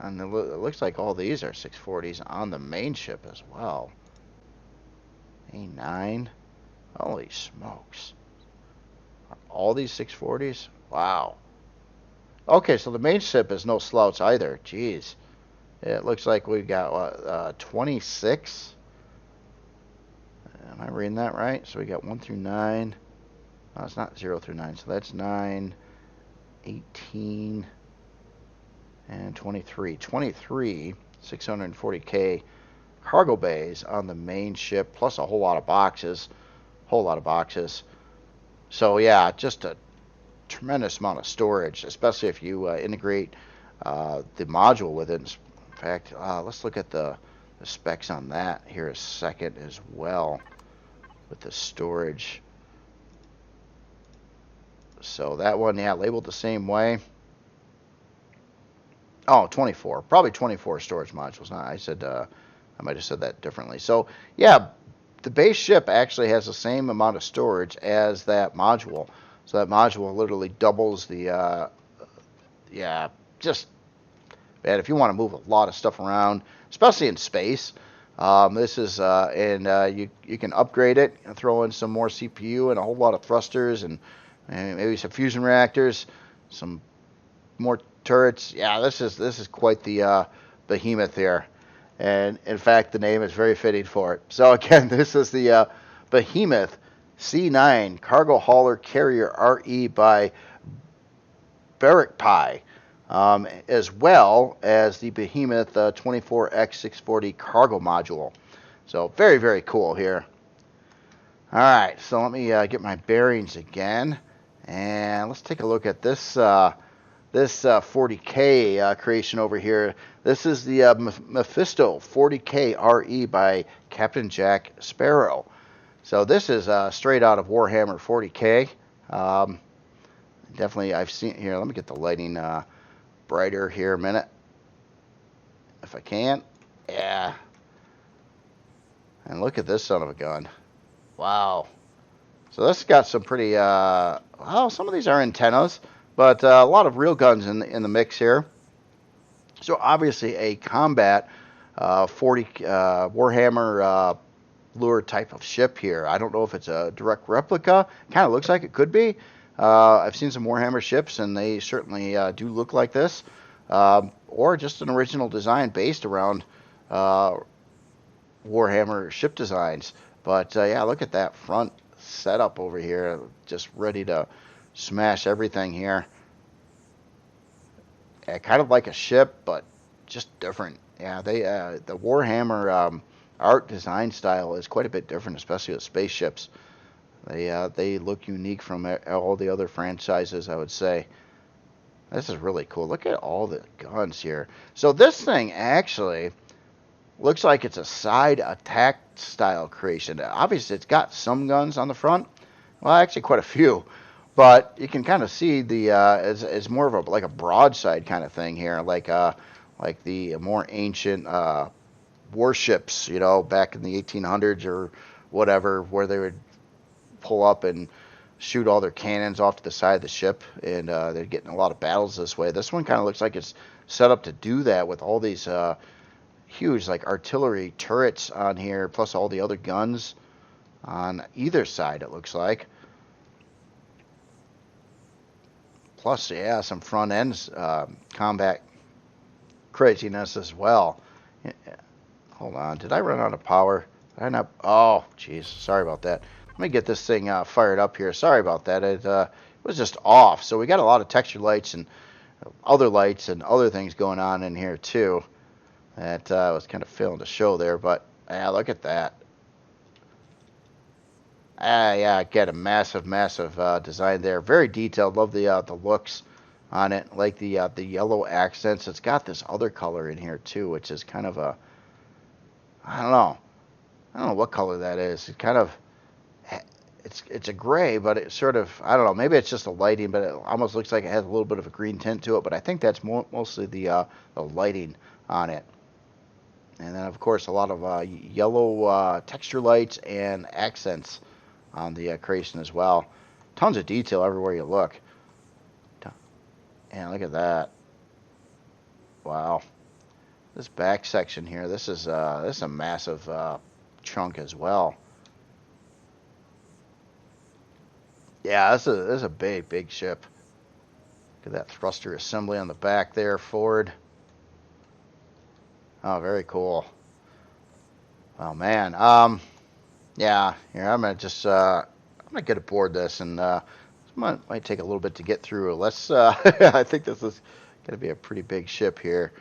And it looks like all these are 640s on the main ship as well. A9. Holy smokes. Are all these 640s? Wow. Okay, so the main ship is no slouch either. Jeez. It looks like we've got 26. Am I reading that right? So we got 1 through 9. No, it's not 0 through 9. So that's 9. 18 and 23. 23 640K cargo bays on the main ship, plus a whole lot of boxes. So yeah, just a tremendous amount of storage, especially if you integrate the module with it. In fact, let's look at the specs on that here a second as well with the storage. So that one, yeah, labeled the same way. Oh, 24. Probably 24 storage modules. No, I said, I might have said that differently. So, yeah, the base ship actually has the same amount of storage as that module. So that module literally doubles the, yeah, just, man, if you want to move a lot of stuff around, especially in space, this is, you can upgrade it and throw in some more CPU and a whole lot of thrusters and maybe some fusion reactors, some more turrets. Yeah, this is quite the behemoth here, and in fact, the name is very fitting for it. So again, this is the Behemoth C9 Cargo Hauler Carrier RE by Burekpie, as well as the Behemoth 24X640 Cargo Module. So very, very cool here. All right, so let me get my bearings again. And let's take a look at this 40K creation over here. This is the Mephisto 40K RE by CaptJacSparo. So this is straight out of Warhammer 40K. Definitely, I've seen here. Let me get the lighting brighter here a minute, if I can. Yeah. And look at this son of a gun. Wow. So this has got some pretty, well, some of these are antennas, but a lot of real guns in the mix here. So obviously a combat 40 Warhammer lure type of ship here. I don't know if it's a direct replica. Kind of looks like it could be. I've seen some Warhammer ships, and they certainly do look like this. Or just an original design based around Warhammer ship designs. But yeah, look at that front setup over here, just ready to smash everything here. Yeah, kind of like a ship, but just different. Yeah, they the Warhammer art design style is quite a bit different, especially with spaceships. They look unique from all the other franchises, I would say. This is really cool. Look at all the guns here. So this thing actually looks like it's a side attack style creation. Obviously, it's got some guns on the front. Well, actually, quite a few. But you can kind of see the it's more of a like a broadside kind of thing here, like the more ancient warships, you know, back in the 1800s or whatever, where they would pull up and shoot all their cannons off to the side of the ship, and they're getting a lot of battles this way. This one kind of looks like it's set up to do that with all these huge like artillery turrets on here, plus all the other guns on either side, it looks like. Plus, yeah, some front ends combat craziness as well. Hold on, did I run out of power? Did I not? Oh, jeez, sorry about that. Let me get this thing fired up here. Sorry about that. It was just off. So we got a lot of texture lights and other things going on in here too. That was kind of failing to show there, but yeah, look at that. Yeah, get a massive design there. Very detailed. Love the looks on it. Like the yellow accents. It's got this other color in here too, which is kind of a, I don't know what color that is. It kind of, it's a gray, but it's sort of, I don't know. Maybe it's just the lighting, but it almost looks like it has a little bit of a green tint to it. But I think that's mostly the lighting on it. And then of course a lot of yellow texture lights and accents on the creation as well. Tons of detail everywhere you look. And look at that. Wow. This back section here, this is a massive chunk as well. Yeah, this is a big ship. Look at that thruster assembly on the back there, forward. Oh, very cool. Oh man. Yeah, here I'm gonna get aboard this, and might take a little bit to get through. Let's. I think this is gonna be a pretty big ship here.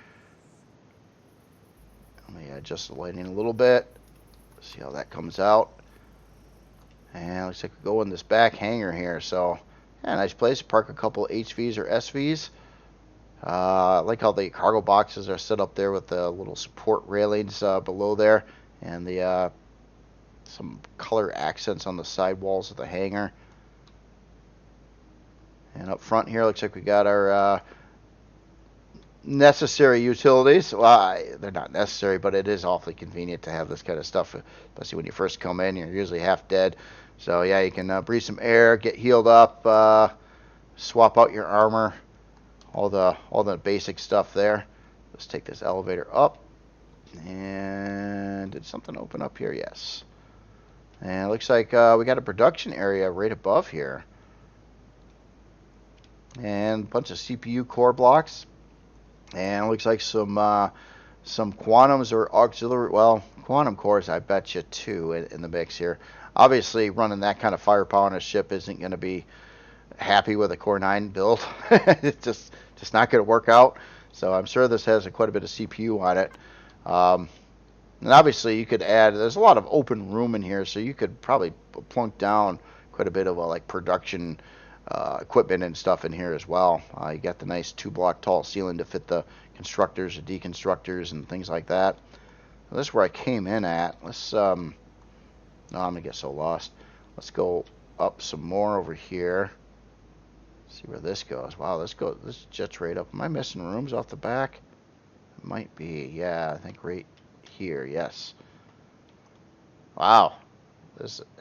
Let me adjust the lighting a little bit. See how that comes out. And looks like we go in this back hangar here. So, yeah, nice place to park a couple HVs or SVs. I like how the cargo boxes are set up there with the little support railings below there, and the some color accents on the side walls of the hangar. And up front here, looks like we got our necessary utilities. Well, they're not necessary, but it is awfully convenient to have this kind of stuff, especially when you first come in. You're usually half dead. So yeah, you can breathe some air, get healed up, swap out your armor, all the basic stuff there. Let's take this elevator up. And did something open up here? Yes. And it looks like we got a production area right above here. And a bunch of CPU core blocks. And it looks like some quantums or auxiliary, well, quantum cores, I bet you, too, in the mix here. Obviously, running that kind of firepower on a ship isn't going to be happy with a Core 9 build. It's just not going to work out. So I'm sure this has quite a bit of CPU on it. And obviously, you could add, there's a lot of open room in here, so you could probably plunk down quite a bit of like production equipment and stuff in here as well. You got the nice 2-block tall ceiling to fit the constructors or deconstructors and things like that. Well, this is where I came in at. Let's no, I'm gonna get so lost. Let's go up some more over here. See where this goes. Wow, this jets right up. Am I missing rooms off the back? It might be. Yeah, I think right here. Yes. Wow.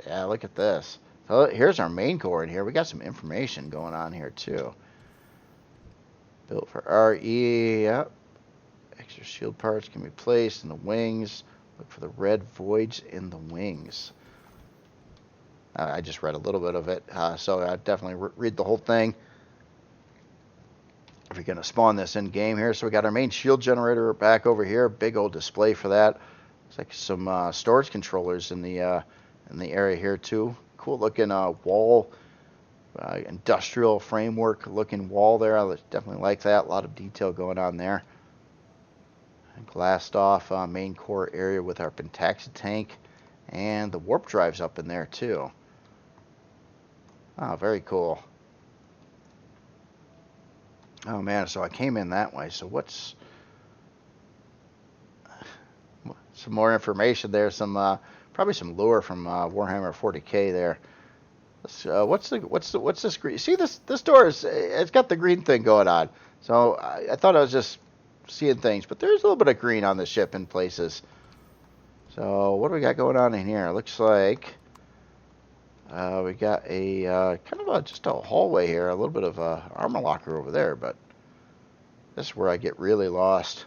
Yeah, look at this. So here's our main core in here. We got some information going on here too. Built for RE. Yep. Extra shield parts can be placed in the wings. Look for the red voids in the wings. I just read a little bit of it, so I definitely read the whole thing. If you're going to spawn this in game here, so we got our main shield generator back over here. Big old display for that. Looks like some storage controllers in the area here too. Cool looking wall, industrial framework looking wall there. I definitely like that. A lot of detail going on there. And glassed off main core area with our Pentaxa tank, and the warp drives up in there too. Oh, very cool. Oh man, so I came in that way. So what's some more information there? Some probably some lure from Warhammer 40K there. What's this green? See this door it's got the green thing going on. So I thought I was just seeing things, but there's a little bit of green on the ship in places. So what do we got going on in here? Looks like we got a kind of just a hallway here, a little bit of a armor locker over there, but This is where I get really lost.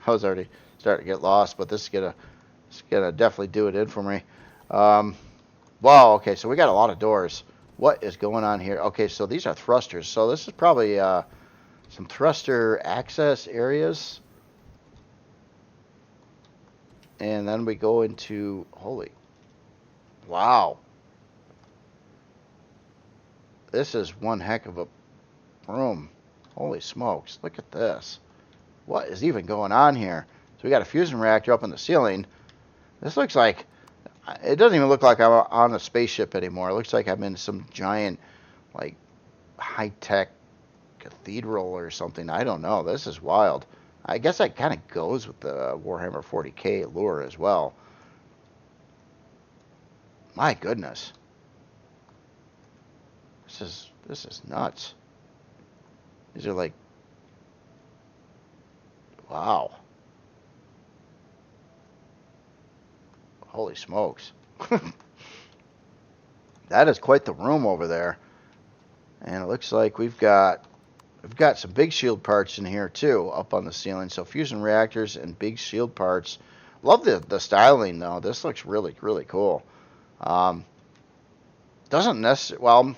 I was already starting to get lost, but this is gonna definitely do it in for me. Wow, okay, so we got a lot of doors. What is going on here? Okay, so these are thrusters. So this is probably some thruster access areas. And then we go into, holy, wow. This is one heck of a room. Holy smokes, look at this. What is even going on here? So we got a fusion reactor up in the ceiling. This looks like, it doesn't even look like I'm on a spaceship anymore. It looks like I'm in some giant, like, high-tech cathedral or something. I don't know. This is wild. I guess that kind of goes with the Warhammer 40k lure as well. My goodness. This is nuts. These are like, wow. Holy smokes. That is quite the room over there. And it looks like we've got some big shield parts in here too, up on the ceiling. So fusion reactors and big shield parts. Love the styling though. This looks really, really cool. Doesn't necessarily, well,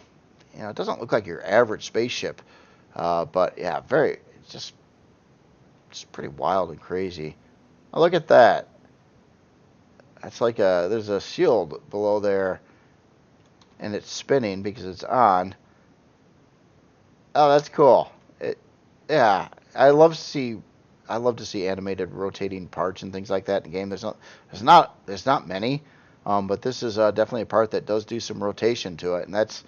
you know, it doesn't look like your average spaceship. But yeah, it's pretty wild and crazy. Oh, look at that. That's like there's a shield below there, and it's spinning because it's on. Oh, that's cool. Yeah, I love to see animated rotating parts and things like that in the game. There's not many, but this is definitely a part that does do some rotation to it, and that's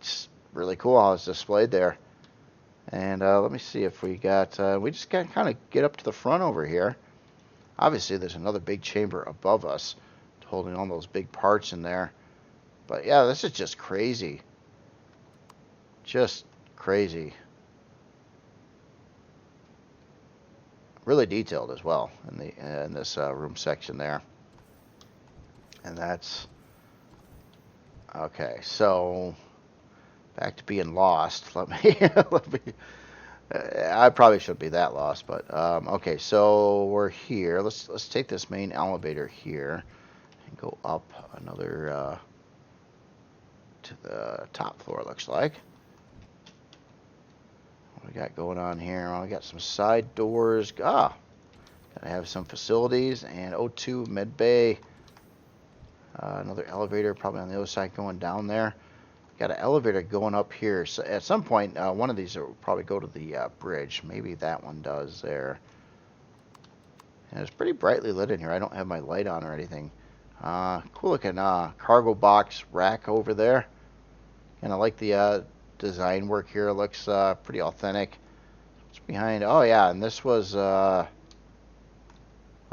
just really cool how it's displayed there. And let me see if we got, we just got kind of get up to the front over here. Obviously, there's another big chamber above us holding all those big parts in there. But yeah, this is just crazy. Just crazy. Really detailed as well in this room section there. And that's okay. So back to being lost. Let me I probably shouldn't be that lost, but okay. So we're here. Let's take this main elevator here and go up another to the top floor. Looks like. What we got going on here? Well, we got some side doors. Gotta have some facilities and O2 med bay. Another elevator probably on the other side going down there. Got an elevator going up here. So at some point, one of these will probably go to the bridge. Maybe that one does there. And it's pretty brightly lit in here. I don't have my light on or anything. Cool looking cargo box rack over there. And I like the design work here. It looks pretty authentic. What's behind? Oh yeah, and this was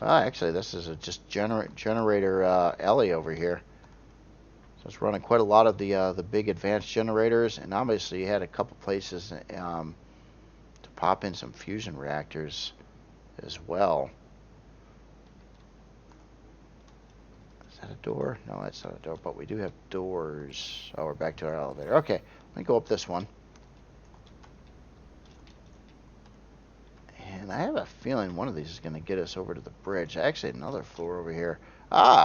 actually this is a just generator alley over here. So it's running quite a lot of the big advanced generators, and obviously you had a couple places to pop in some fusion reactors as well. Is that a door? No, that's not a door, but we do have doors. Oh, we're back to our elevator. Okay, let me go up this one. And I have a feeling one of these is going to get us over to the bridge. Actually, another floor over here.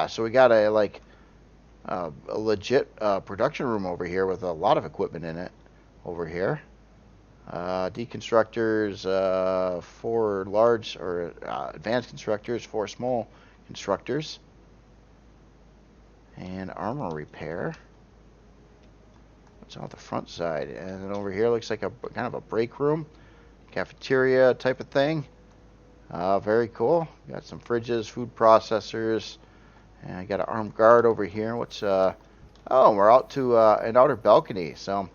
So we got a legit production room over here with a lot of equipment in it over here. Deconstructors, 4 large or advanced constructors, 4 small constructors. And armor repair. What's on the front side? And then over here looks like a kind of a break room. Cafeteria type of thing. Very cool. Got some fridges, food processors. And I got an armed guard over here. Oh, we're out to an outer balcony. So, you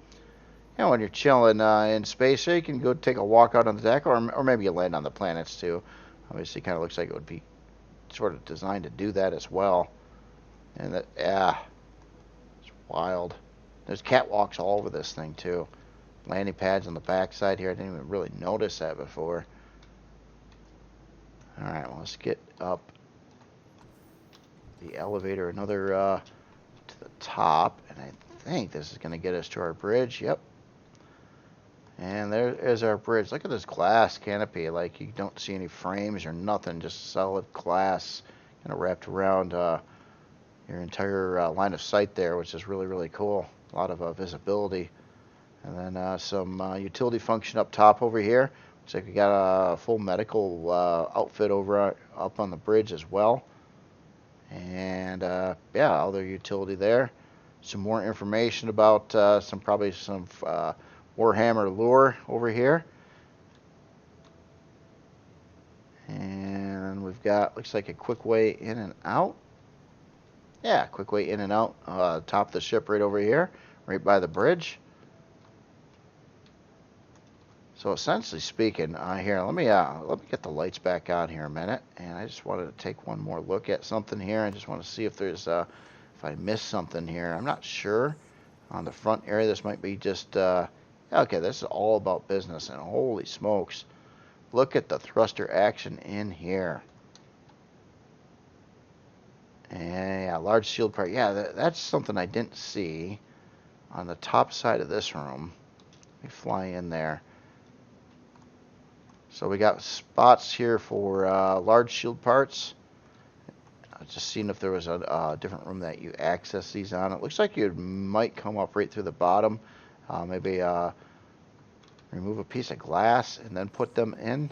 know, when you're chilling in space, you can go take a walk out on the deck, or maybe you land on the planets too. Obviously, kind of looks like it would be sort of designed to do that as well. And that, yeah, it's wild. There's catwalks all over this thing too. Landing pads on the back side here. I didn't even really notice that before. All right, well, let's get up the elevator another to the top, and I think this is going to get us to our bridge. Yep. And there is our bridge. Look at this glass canopy. Like, you don't see any frames or nothing, just solid glass kind of wrapped around your entire line of sight there, which is really, really cool. A lot of visibility. And then some utility function up top over here. Looks like we got a full medical outfit over up on the bridge as well. And yeah, other utility there. Some more information about probably some Warhammer lore over here. And we've got, looks like a quick way in and out. Yeah, quick way in and out. Top of the ship right over here, right by the bridge. So essentially speaking, here, let me get the lights back on here a minute, and I just wanted to take one more look at something here. I just want to see if there's if I missed something here. I'm not sure. On the front area, this might be just okay. This is all about business, and holy smokes, look at the thruster action in here. And yeah, large shield part. Yeah, that's something I didn't see on the top side of this room. Let me fly in there. So we got spots here for large shield parts. I was just seeing if there was a different room that you access these on. It looks like you might come up right through the bottom. Maybe remove a piece of glass and then put them in.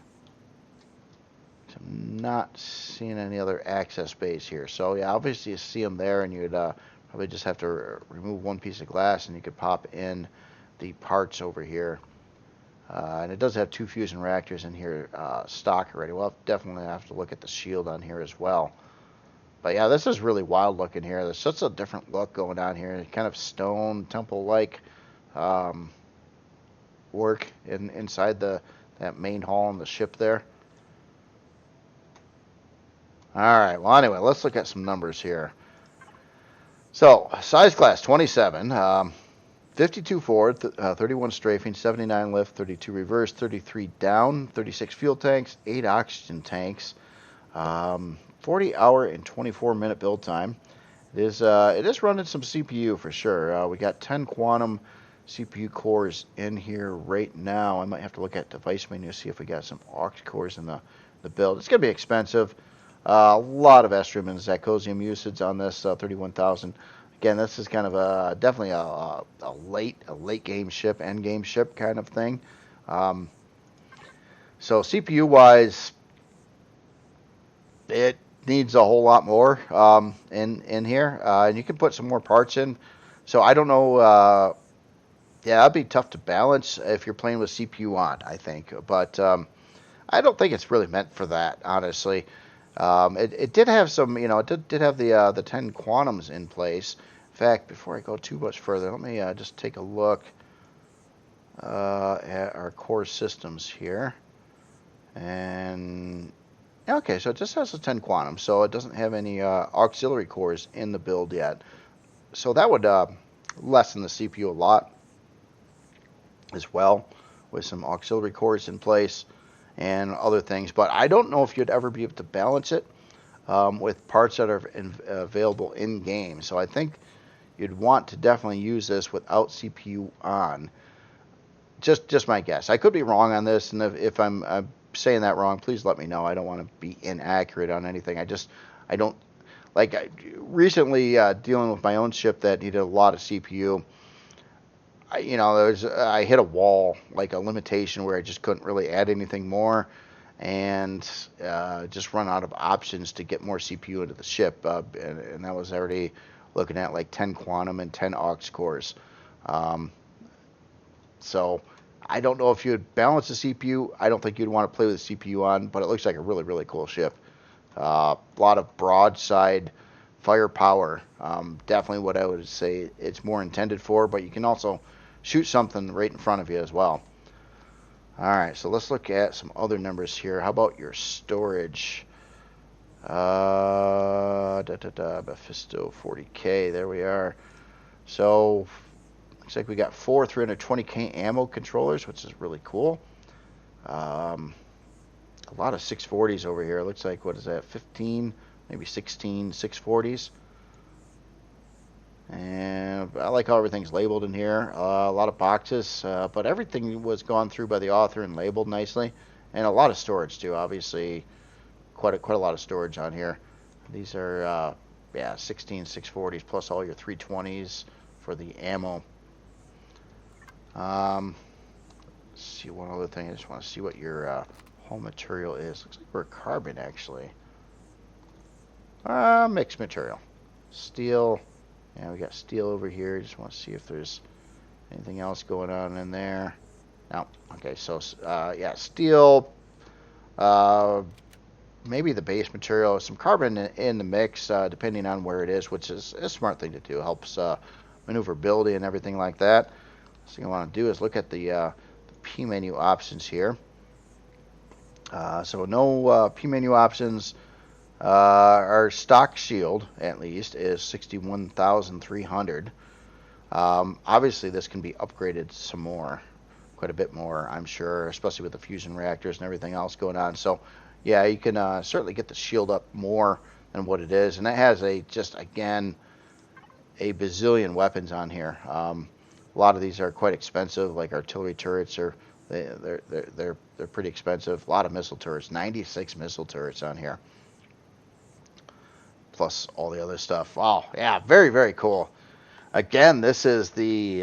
I'm not seeing any other access bays here. So yeah, obviously you see them there, and you'd probably just have to remove one piece of glass, and you could pop in the parts over here. And it does have 2 fusion reactors in here stock already. We'll definitely have to look at the shield on here as well. But yeah, this is really wild looking here. There's such a different look going on here. Kind of stone temple-like work inside that main hall on the ship there. All right. Well, anyway, let's look at some numbers here. So size class 27. 52 forward, 31 strafing, 79 lift, 32 reverse, 33 down, 36 fuel tanks, 8 oxygen tanks, 40 hour and 24 minute build time. It is running some CPU for sure. We got 10 quantum CPU cores in here right now. I might have to look at device menu to see if we got some aux cores in the build. It's going to be expensive. A lot of Estrium and Zacosium usage on this 31,000. Again, this is kind of definitely a late game ship, end game ship kind of thing. So CPU wise, it needs a whole lot more in here, and you can put some more parts in. So I don't know. Yeah, that'd be tough to balance if you're playing with CPU on, I think. But I don't think it's really meant for that, honestly. It did have some, it did have the 10 quantums in place. In fact, before I go too much further, let me just take a look at our core systems here. And okay, so it just has the 10 quantum, so it doesn't have any auxiliary cores in the build yet. So that would lessen the CPU a lot as well, with some auxiliary cores in place and other things. But I don't know if you'd ever be able to balance it with parts that are available in game. So I think you'd want to definitely use this without CPU on. Just my guess. I could be wrong on this, and if I'm saying that wrong, please let me know. I don't want to be inaccurate on anything. I don't like recently dealing with my own ship that needed a lot of CPU. I hit a wall, like a limitation where I just couldn't really add anything more, and just run out of options to get more CPU into the ship. And that was already looking at like 10 quantum and 10 aux cores. So I don't know if you'd balance the CPU. I don't think you'd want to play with the CPU on, but it looks like a really, really cool ship. A lot of broadside firepower. Definitely what I would say it's more intended for, but you can also shoot something right in front of you as well. All right, so let's look at some other numbers here. How about your storage? Mephisto 40K, there we are. So looks like we got 4 320K ammo controllers, which is really cool. A lot of 640s over here. Looks like, what is that, 15, maybe 16 640s. And I like how everything's labeled in here. A lot of boxes, but everything was gone through by the author and labeled nicely, and a lot of storage too. Obviously, quite a lot of storage on here. These are yeah, 16 640s plus all your 320s for the ammo. See one other thing. I just want to see what your hull material is. Looks like we're carbon actually. Mixed material. Steel. Yeah, we got steel over here. Just want to see if there's anything else going on in there. No. Okay, so yeah, steel. Maybe the base material, some carbon in the mix, depending on where it is, which is a smart thing to do. Helps maneuverability and everything like that. The thing I want to do is look at the P menu options here. So no P menu options. Our stock shield, at least, is 61,300. Obviously, this can be upgraded some more, quite a bit more, I'm sure, especially with the fusion reactors and everything else going on. So, yeah, you can certainly get the shield up more than what it is, and it has again, a bazillion weapons on here. A lot of these are quite expensive, like artillery turrets are. They're pretty expensive. A lot of missile turrets, 96 missile turrets on here, plus all the other stuff. Wow, yeah, very, very cool. Again, this is the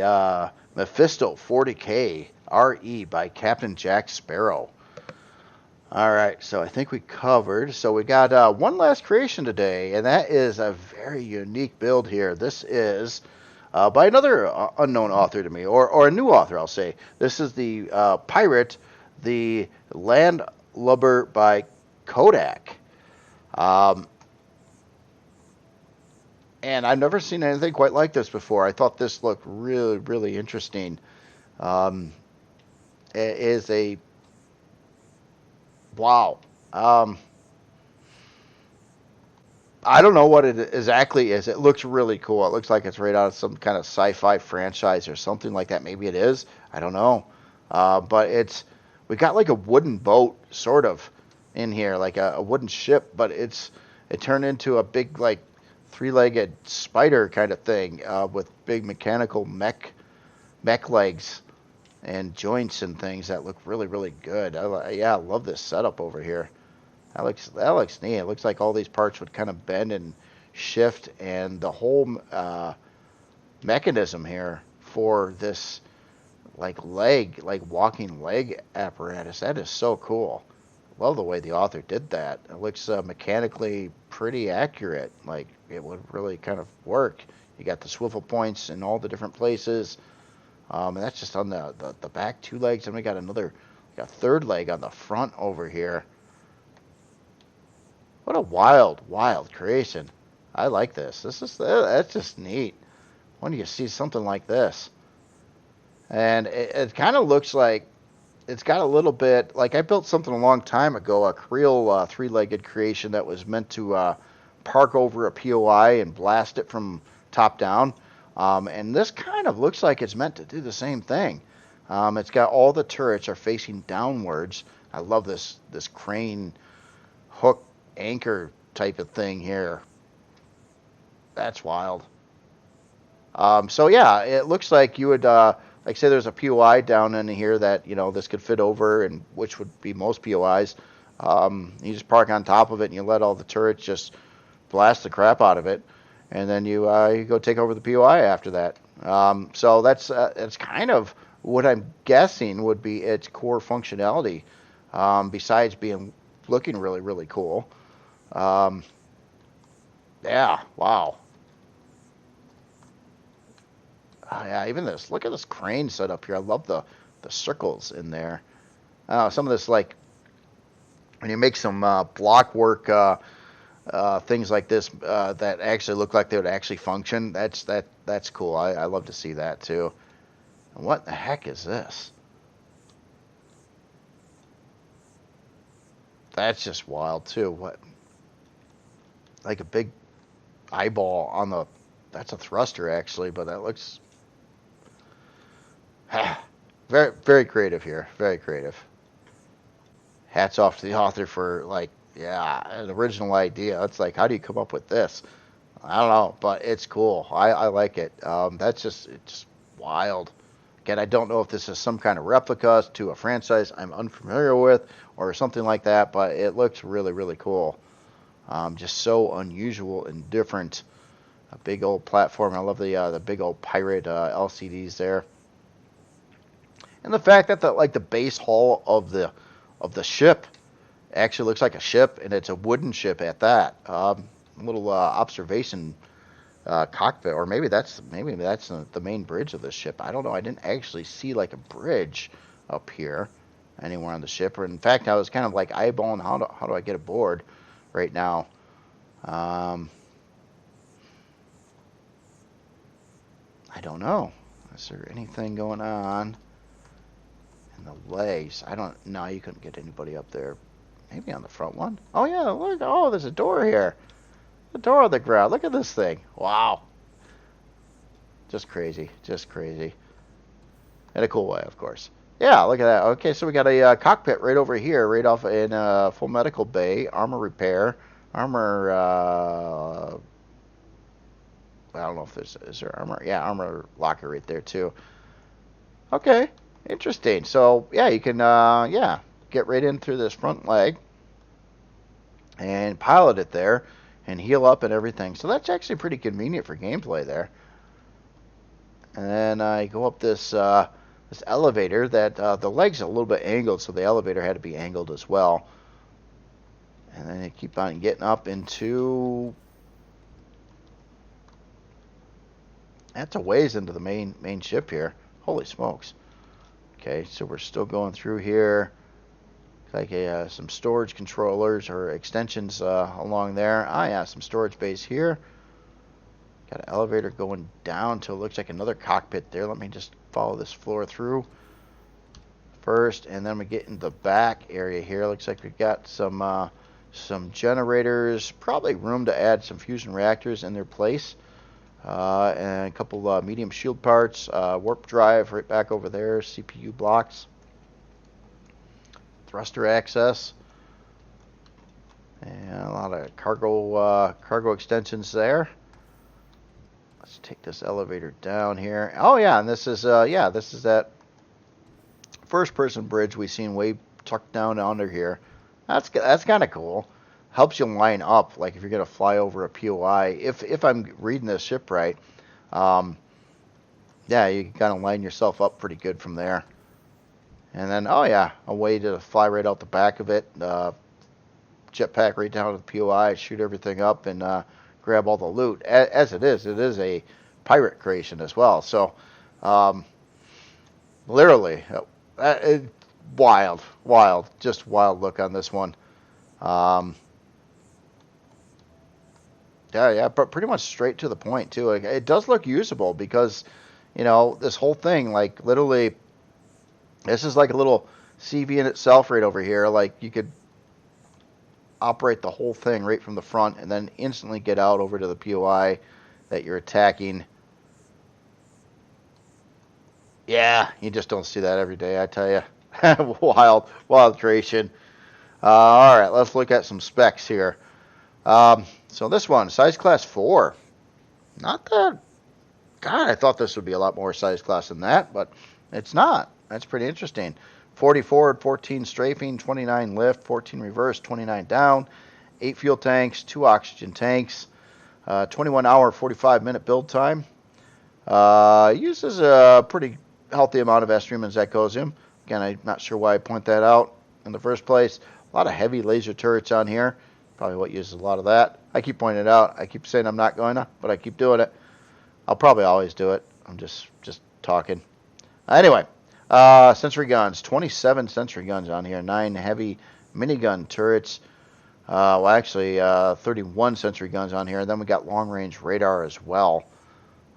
Mephisto 40K RE by CaptJacSparo. All right, so I think we covered. So we got one last creation today, and that is a very unique build here. This is by another unknown author to me, or a new author, I'll say. This is the Pirate, the Landlubber by Kodak. And I've never seen anything quite like this before. I thought this looked really, really interesting. It is a... Wow. I don't know what it exactly is. It looks really cool. It looks like it's right out of some kind of sci-fi franchise or something like that. Maybe it is. I don't know. But we got like a wooden boat sort of in here, like a wooden ship, but it turned into a big like three-legged spider kind of thing with big mechanical mech legs and joints and things that look really, really good. I love this setup over here. That looks neat. It looks like all these parts would kind of bend and shift, and the whole mechanism here for this like walking leg apparatus, that is so cool. Love the way the author did that. It looks mechanically pretty accurate. Like it would really kind of work. You got the swivel points in all the different places. And that's just on the back two legs. And we got a third leg on the front over here. What a wild creation. I like this. That's just neat. When do you see something like this? And it kind of looks like it's got a little bit, like I built something a long time ago, a Creel three-legged creation that was meant to park over a POI and blast it from top down. And this kind of looks like it's meant to do the same thing. It's got all the turrets are facing downwards. I love this crane hook anchor type of thing here. That's wild. So yeah, it looks like you would, like say there's a POI down in here that, this could fit over, and which would be most POIs. You just park on top of it and you let all the turrets just blast the crap out of it. And then you go take over the POI after that. So that's kind of what I'm guessing would be its core functionality, besides looking really, really cool. Yeah, wow. Yeah, even this. Look at this crane set up here. I love the circles in there. Some of this, like, when you make some block work things like this that actually look like they would actually function, that's cool. I love to see that too. And what the heck is this? That's just wild too. What? Like a big eyeball on the... That's a thruster actually, but that looks... very, very creative here. Very creative. Hats off to the author for, like, yeah, an original idea. It's like, how do you come up with this? I don't know, but it's cool. I like it. It's just wild. Again, I don't know if this is some kind of replica to a franchise I'm unfamiliar with or something like that, but it looks really, really cool. Just so unusual and different. A big old platform. I love the big old pirate LCDs there, and the fact that the base hull of the ship actually looks like a ship, and it's a wooden ship at that. Little observation cockpit, or maybe that's the main bridge of the ship. I don't know. I didn't actually see like a bridge up here anywhere on the ship, or in fact, I was kind of like eyeballing how do I get aboard right now. I don't know. Is there anything going on in the legs? I don't. No, you couldn't get anybody up there. Maybe on the front one. Oh yeah, look. Oh, there's a door here. The door on the ground. Look at this thing. Wow. Just crazy. Just crazy. In a cool way, of course. Yeah, look at that. Okay, so we got a cockpit right over here, right off in full medical bay, armor repair, armor. I don't know if is there armor. Yeah, armor locker right there too. Okay, interesting. So yeah, you can get right in through this front leg and pilot it there and heal up and everything. So that's actually pretty convenient for gameplay there. And then I go up this elevator that the leg's a little bit angled, so the elevator had to be angled as well. And then you keep on getting up into. That's a ways into the main ship here. Holy smokes. Okay, so we're still going through here. Like some storage controllers or extensions along there. Ah, yeah, some storage base here. Got an elevator going down to it looks like another cockpit there. Let me just follow this floor through first, and then we get in the back area here. Looks like we've got some generators, probably room to add some fusion reactors in their place. And a couple medium shield parts, warp drive right back over there, CPU blocks, thruster access, and a lot of cargo extensions there. Let's take this elevator down here. Oh yeah, and this is that first person bridge we seen way tucked down under here. That's kind of cool. Helps you line up, like if you're gonna fly over a POI. If I'm reading this ship right, yeah, you kind of line yourself up pretty good from there. And then, oh yeah, a way to fly right out the back of it, jetpack right down to the POI, shoot everything up, and grab all the loot. As it is a pirate creation as well. So, literally, wild, just wild look on this one. Yeah, but pretty much straight to the point too. It does look usable because, this whole thing, like literally, this is like a little CV in itself right over here. Like you could operate the whole thing right from the front and then instantly get out over to the POI that you're attacking. Yeah, you just don't see that every day, I tell you. wild creation. All right, let's look at some specs here. So this one, size class 4. Not that. God, I thought this would be a lot more size class than that, but it's not. That's pretty interesting. 40 forward, 14 strafing, 29 lift, 14 reverse, 29 down, 8 fuel tanks, 2 oxygen tanks, 21 hour, 45 minute build time. Uses a pretty healthy amount of S-stream and Zecosium. Again, I'm not sure why I point that out in the first place. A lot of heavy laser turrets on here. Probably what uses a lot of that. I keep pointing it out. I keep saying I'm not going to, but I keep doing it. I'll probably always do it. I'm just talking. Anyway, sentry guns. 27 sentry guns on here. 9 heavy minigun turrets. Well, actually, 31 sentry guns on here. And then we got long-range radar as well.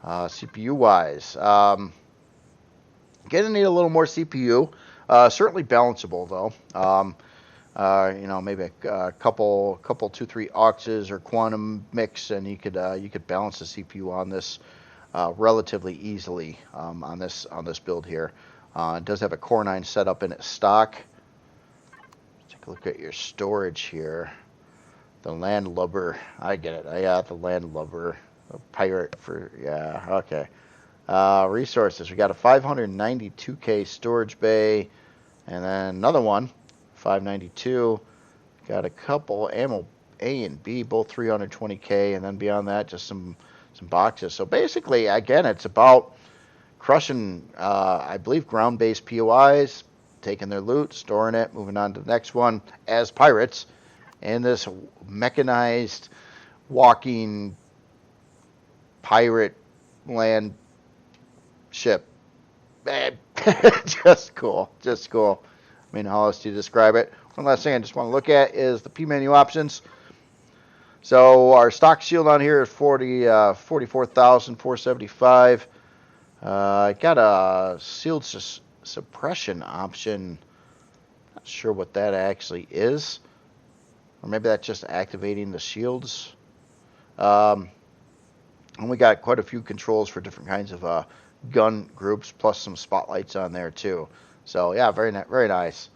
CPU-wise, gonna need a little more CPU. Certainly balanceable though. Maybe a couple 2-3 auxes or quantum mix, and you could balance the CPU on this relatively easily on this build here. It does have a Core 9 setup in its stock. Let's take a look at your storage here. The Landlubber. I get it. I got the Landlubber. A pirate for, yeah, okay. Resources. We got a 592k storage bay, and then another one, 592. Got a couple ammo A and B, both 320k, and then beyond that, just some boxes. So basically, again, it's about crushing, I believe, ground-based POIs, taking their loot, storing it, moving on to the next one as pirates, and this mechanized walking pirate land ship. Man, just cool. Just cool. I mean, how else do you describe it? One last thing I just want to look at is the P menu options. So our stock shield on here is 44,475. I got a shield suppression option. Not sure what that actually is. Or maybe that's just activating the shields. And we got quite a few controls for different kinds of gun groups, plus some spotlights on there too. So yeah, very nice.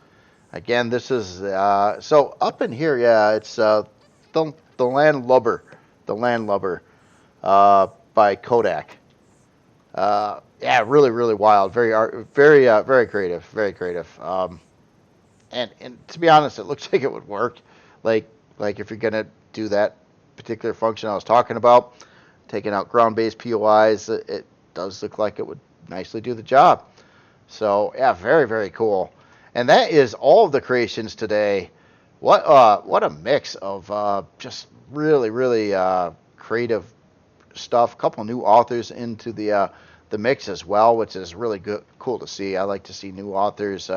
Again, this is so up in here. Yeah, it's the Landlubber, by Kodak. Yeah, really wild. Very creative. And to be honest, it looks like it would work. Like if you're gonna do that particular function I was talking about, taking out ground-based POIs, it does look like it would nicely do the job. So yeah, very cool. And that is all of the creations today. What a mix of just really creative stuff. A couple new authors into the mix as well, which is really cool to see. I like to see new authors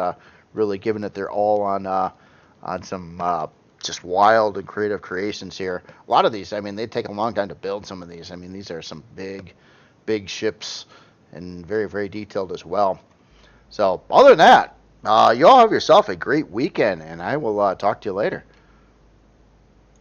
really giving it their all on some just wild and creative creations here. A lot of these, I mean, they take a long time to build some of these. I mean, these are some big ships and very detailed as well. So other than that, you all have yourself a great weekend, and I will talk to you later.